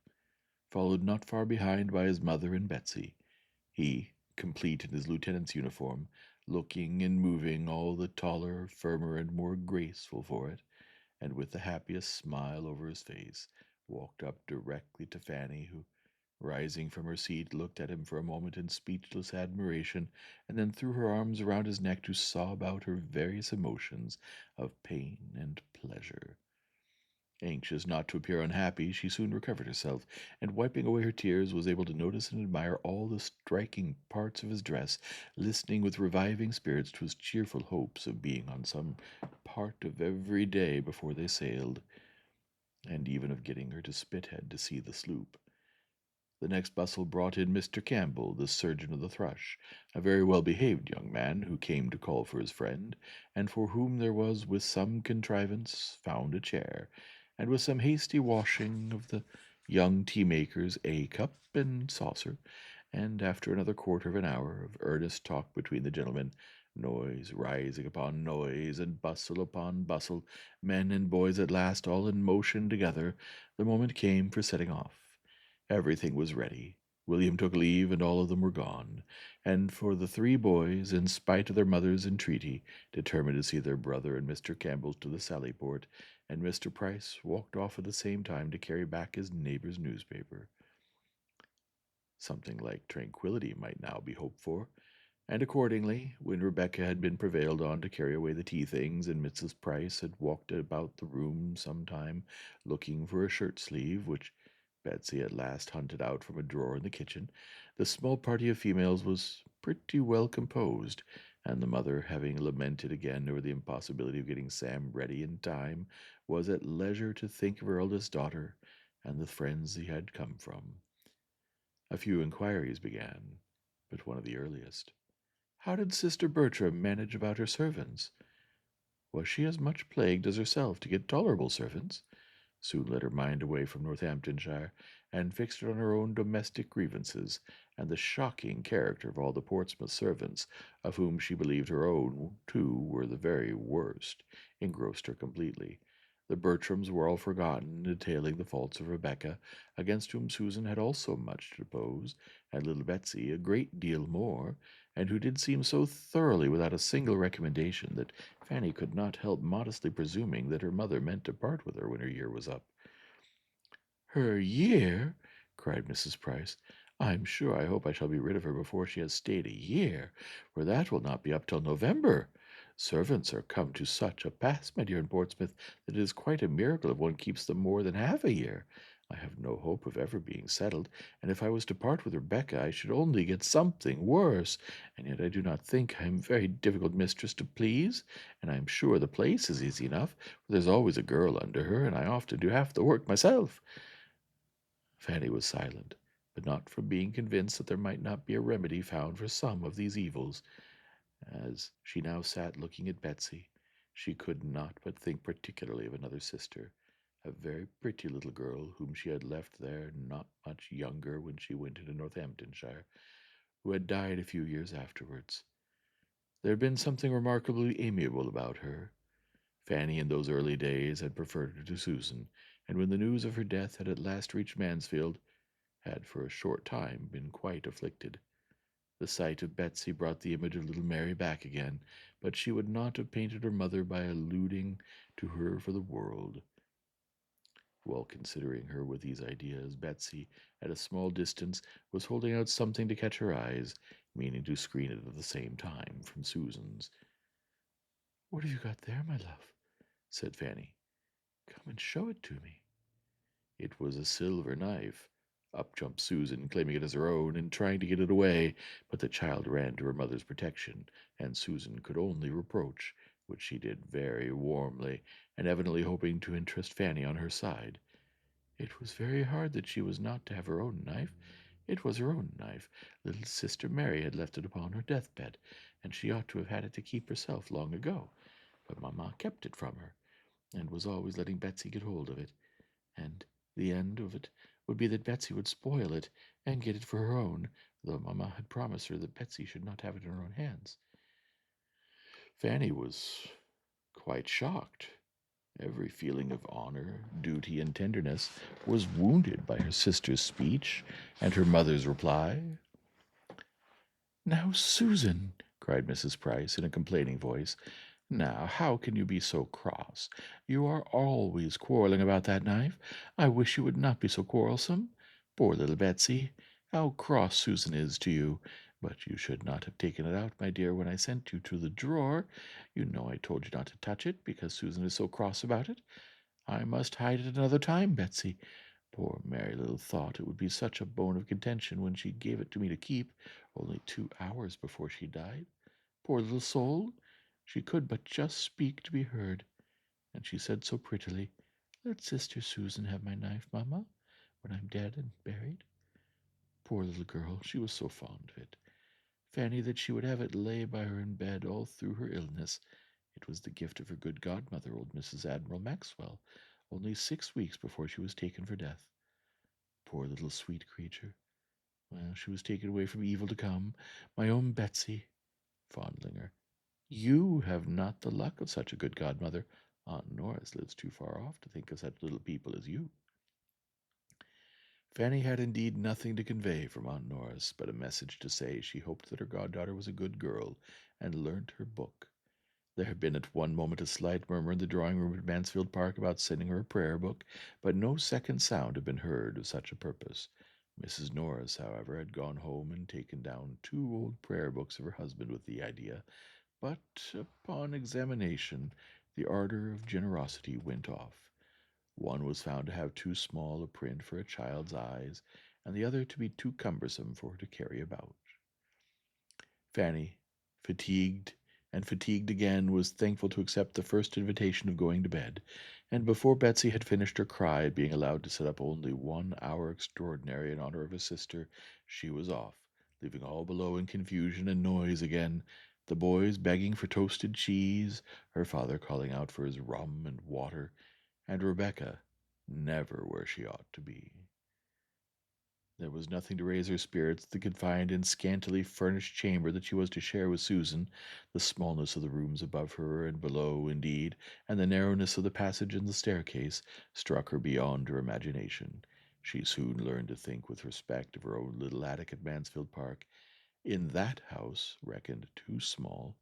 followed not far behind by his mother and Betsy. He, complete in his lieutenant's uniform, looking and moving all the taller, firmer, and more graceful for it, and with the happiest smile over his face, walked up directly to Fanny, who, rising from her seat, looked at him for a moment in speechless admiration, and then threw her arms around his neck to sob out her various emotions of pain and pleasure. Anxious not to appear unhappy, she soon recovered herself, and wiping away her tears, was able to notice and admire all the striking parts of his dress, listening with reviving spirits to his cheerful hopes of being on some part of every day before they sailed, and even of getting her to Spithead to see the sloop. The next bustle brought in Mr. Campbell, the surgeon of the Thrush, a very well-behaved young man, who came to call for his friend, and for whom there was with some contrivance found a chair, and with some hasty washing of the young tea-maker's cup and saucer, and after another quarter of an hour of earnest talk between the gentlemen, noise rising upon noise, and bustle upon bustle, men and boys at last all in motion together, the moment came for setting off. Everything was ready. William took leave, and all of them were gone, and for the three boys, in spite of their mother's entreaty, determined to see their brother and Mr. Campbell to the Sallyport, and Mr. Price walked off at the same time to carry back his neighbor's newspaper. Something like tranquillity might now be hoped for, and accordingly, when Rebecca had been prevailed on to carry away the tea things, and Mrs. Price had walked about the room some time, looking for a shirt sleeve, which Betsy at last hunted out from a drawer in the kitchen, the small party of females was pretty well composed, and the mother, having lamented again over the impossibility of getting Sam ready in time, was at leisure to think of her eldest daughter and the friends he had come from. A few inquiries began, but one of the earliest. How did Sister Bertram manage about her servants? Was she as much plagued as herself to get tolerable servants? Soon led her mind away from Northamptonshire, and fixed it on her own domestic grievances, and the shocking character of all the Portsmouth servants, of whom she believed her own two were the very worst, engrossed her completely. The Bertrams were all forgotten in detailing the faults of Rebecca, against whom Susan had also much to depose, and little Betsy a great deal more, and who did seem so thoroughly without a single recommendation that Fanny could not help modestly presuming that her mother meant to part with her when her year was up. "Her year!" cried Mrs. Price. "I'm sure I hope I shall be rid of her before she has stayed a year, for that will not be up till November. Servants are come to such a pass, my dear, in Portsmouth, that it is quite a miracle if one keeps them more than half a year. I have no hope of ever being settled, and if I was to part with Rebecca, I should only get something worse. And yet I do not think I am a very difficult mistress to please, and I am sure the place is easy enough, for there's always a girl under her, and I often do half the work myself." Fanny was silent, but not from being convinced that there might not be a remedy found for some of these evils. As she now sat looking at Betsy, she could not but think particularly of another sister, a very pretty little girl whom she had left there not much younger when she went into Northamptonshire, who had died a few years afterwards. There had been something remarkably amiable about her. Fanny in those early days had preferred her to Susan, and when the news of her death had at last reached Mansfield, had for a short time been quite afflicted. The sight of Betsy brought the image of little Mary back again, but she would not have painted her mother by alluding to her for the world. While considering her with these ideas, Betsy, at a small distance, was holding out something to catch her eyes, meaning to screen it at the same time from Susan's. "What have you got there, my love?" said Fanny. "Come and show it to me." It was a silver knife. Up jumped Susan, claiming it as her own, and trying to get it away, but the child ran to her mother's protection, and Susan could only reproach, which she did very warmly, and evidently hoping to interest Fanny on her side. It was very hard that she was not to have her own knife. It was her own knife. Little sister Mary had left it upon her deathbed, and she ought to have had it to keep herself long ago. But Mamma kept it from her, and was always letting Betsy get hold of it, and the end of it would be that Betsy would spoil it and get it for her own, though Mamma had promised her that Betsy should not have it in her own hands. Fanny was quite shocked. Every feeling of honor, duty, and tenderness was wounded by her sister's speech and her mother's reply. "Now, Susan," cried Mrs. Price in a complaining voice, "now, how can you be so cross? You are always quarreling about that knife. I wish you would not be so quarrelsome. Poor little Betsy, how cross Susan is to you. But you should not have taken it out, my dear, when I sent you to the drawer. You know I told you not to touch it, because Susan is so cross about it. I must hide it another time, Betsy. Poor Mary little thought it would be such a bone of contention when she gave it to me to keep, only 2 hours before she died. Poor little soul! She could but just speak to be heard, and she said so prettily, 'Let Sister Susan have my knife, mamma, when I'm dead and buried.' Poor little girl, she was so fond of it, Fanny, that she would have it lay by her in bed all through her illness. It was the gift of her good godmother, old Mrs. Admiral Maxwell, only 6 weeks before she was taken for death. Poor little sweet creature! Well, she was taken away from evil to come. My own Betsy," fondling her. "You have not the luck of such a good godmother. Aunt Norris lives too far off to think of such little people as you." Fanny had indeed nothing to convey from Aunt Norris, but a message to say she hoped that her goddaughter was a good girl, and learnt her book. There had been at one moment a slight murmur in the drawing-room at Mansfield Park about sending her a prayer book, but no second sound had been heard of such a purpose. Mrs. Norris, however, had gone home and taken down 2 old prayer books of her husband with the idea, but upon examination the ardor of generosity went off. One was found to have too small a print for a child's eyes, and the other to be too cumbersome for her to carry about. Fanny, fatigued and fatigued again, was thankful to accept the first invitation of going to bed, and before Betsy had finished her cry at being allowed to sit up only 1 hour extraordinary in honor of her sister, she was off, leaving all below in confusion and noise again, the boys begging for toasted cheese, her father calling out for his rum and water, and Rebecca never where she ought to be. There was nothing to raise her spirits at the confined and scantily furnished chamber that she was to share with Susan. The smallness of the rooms above her and below, indeed, and the narrowness of the passage and the staircase, struck her beyond her imagination. She soon learned to think with respect of her own little attic at Mansfield Park, in that house reckoned too small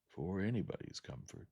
for anybody's comfort.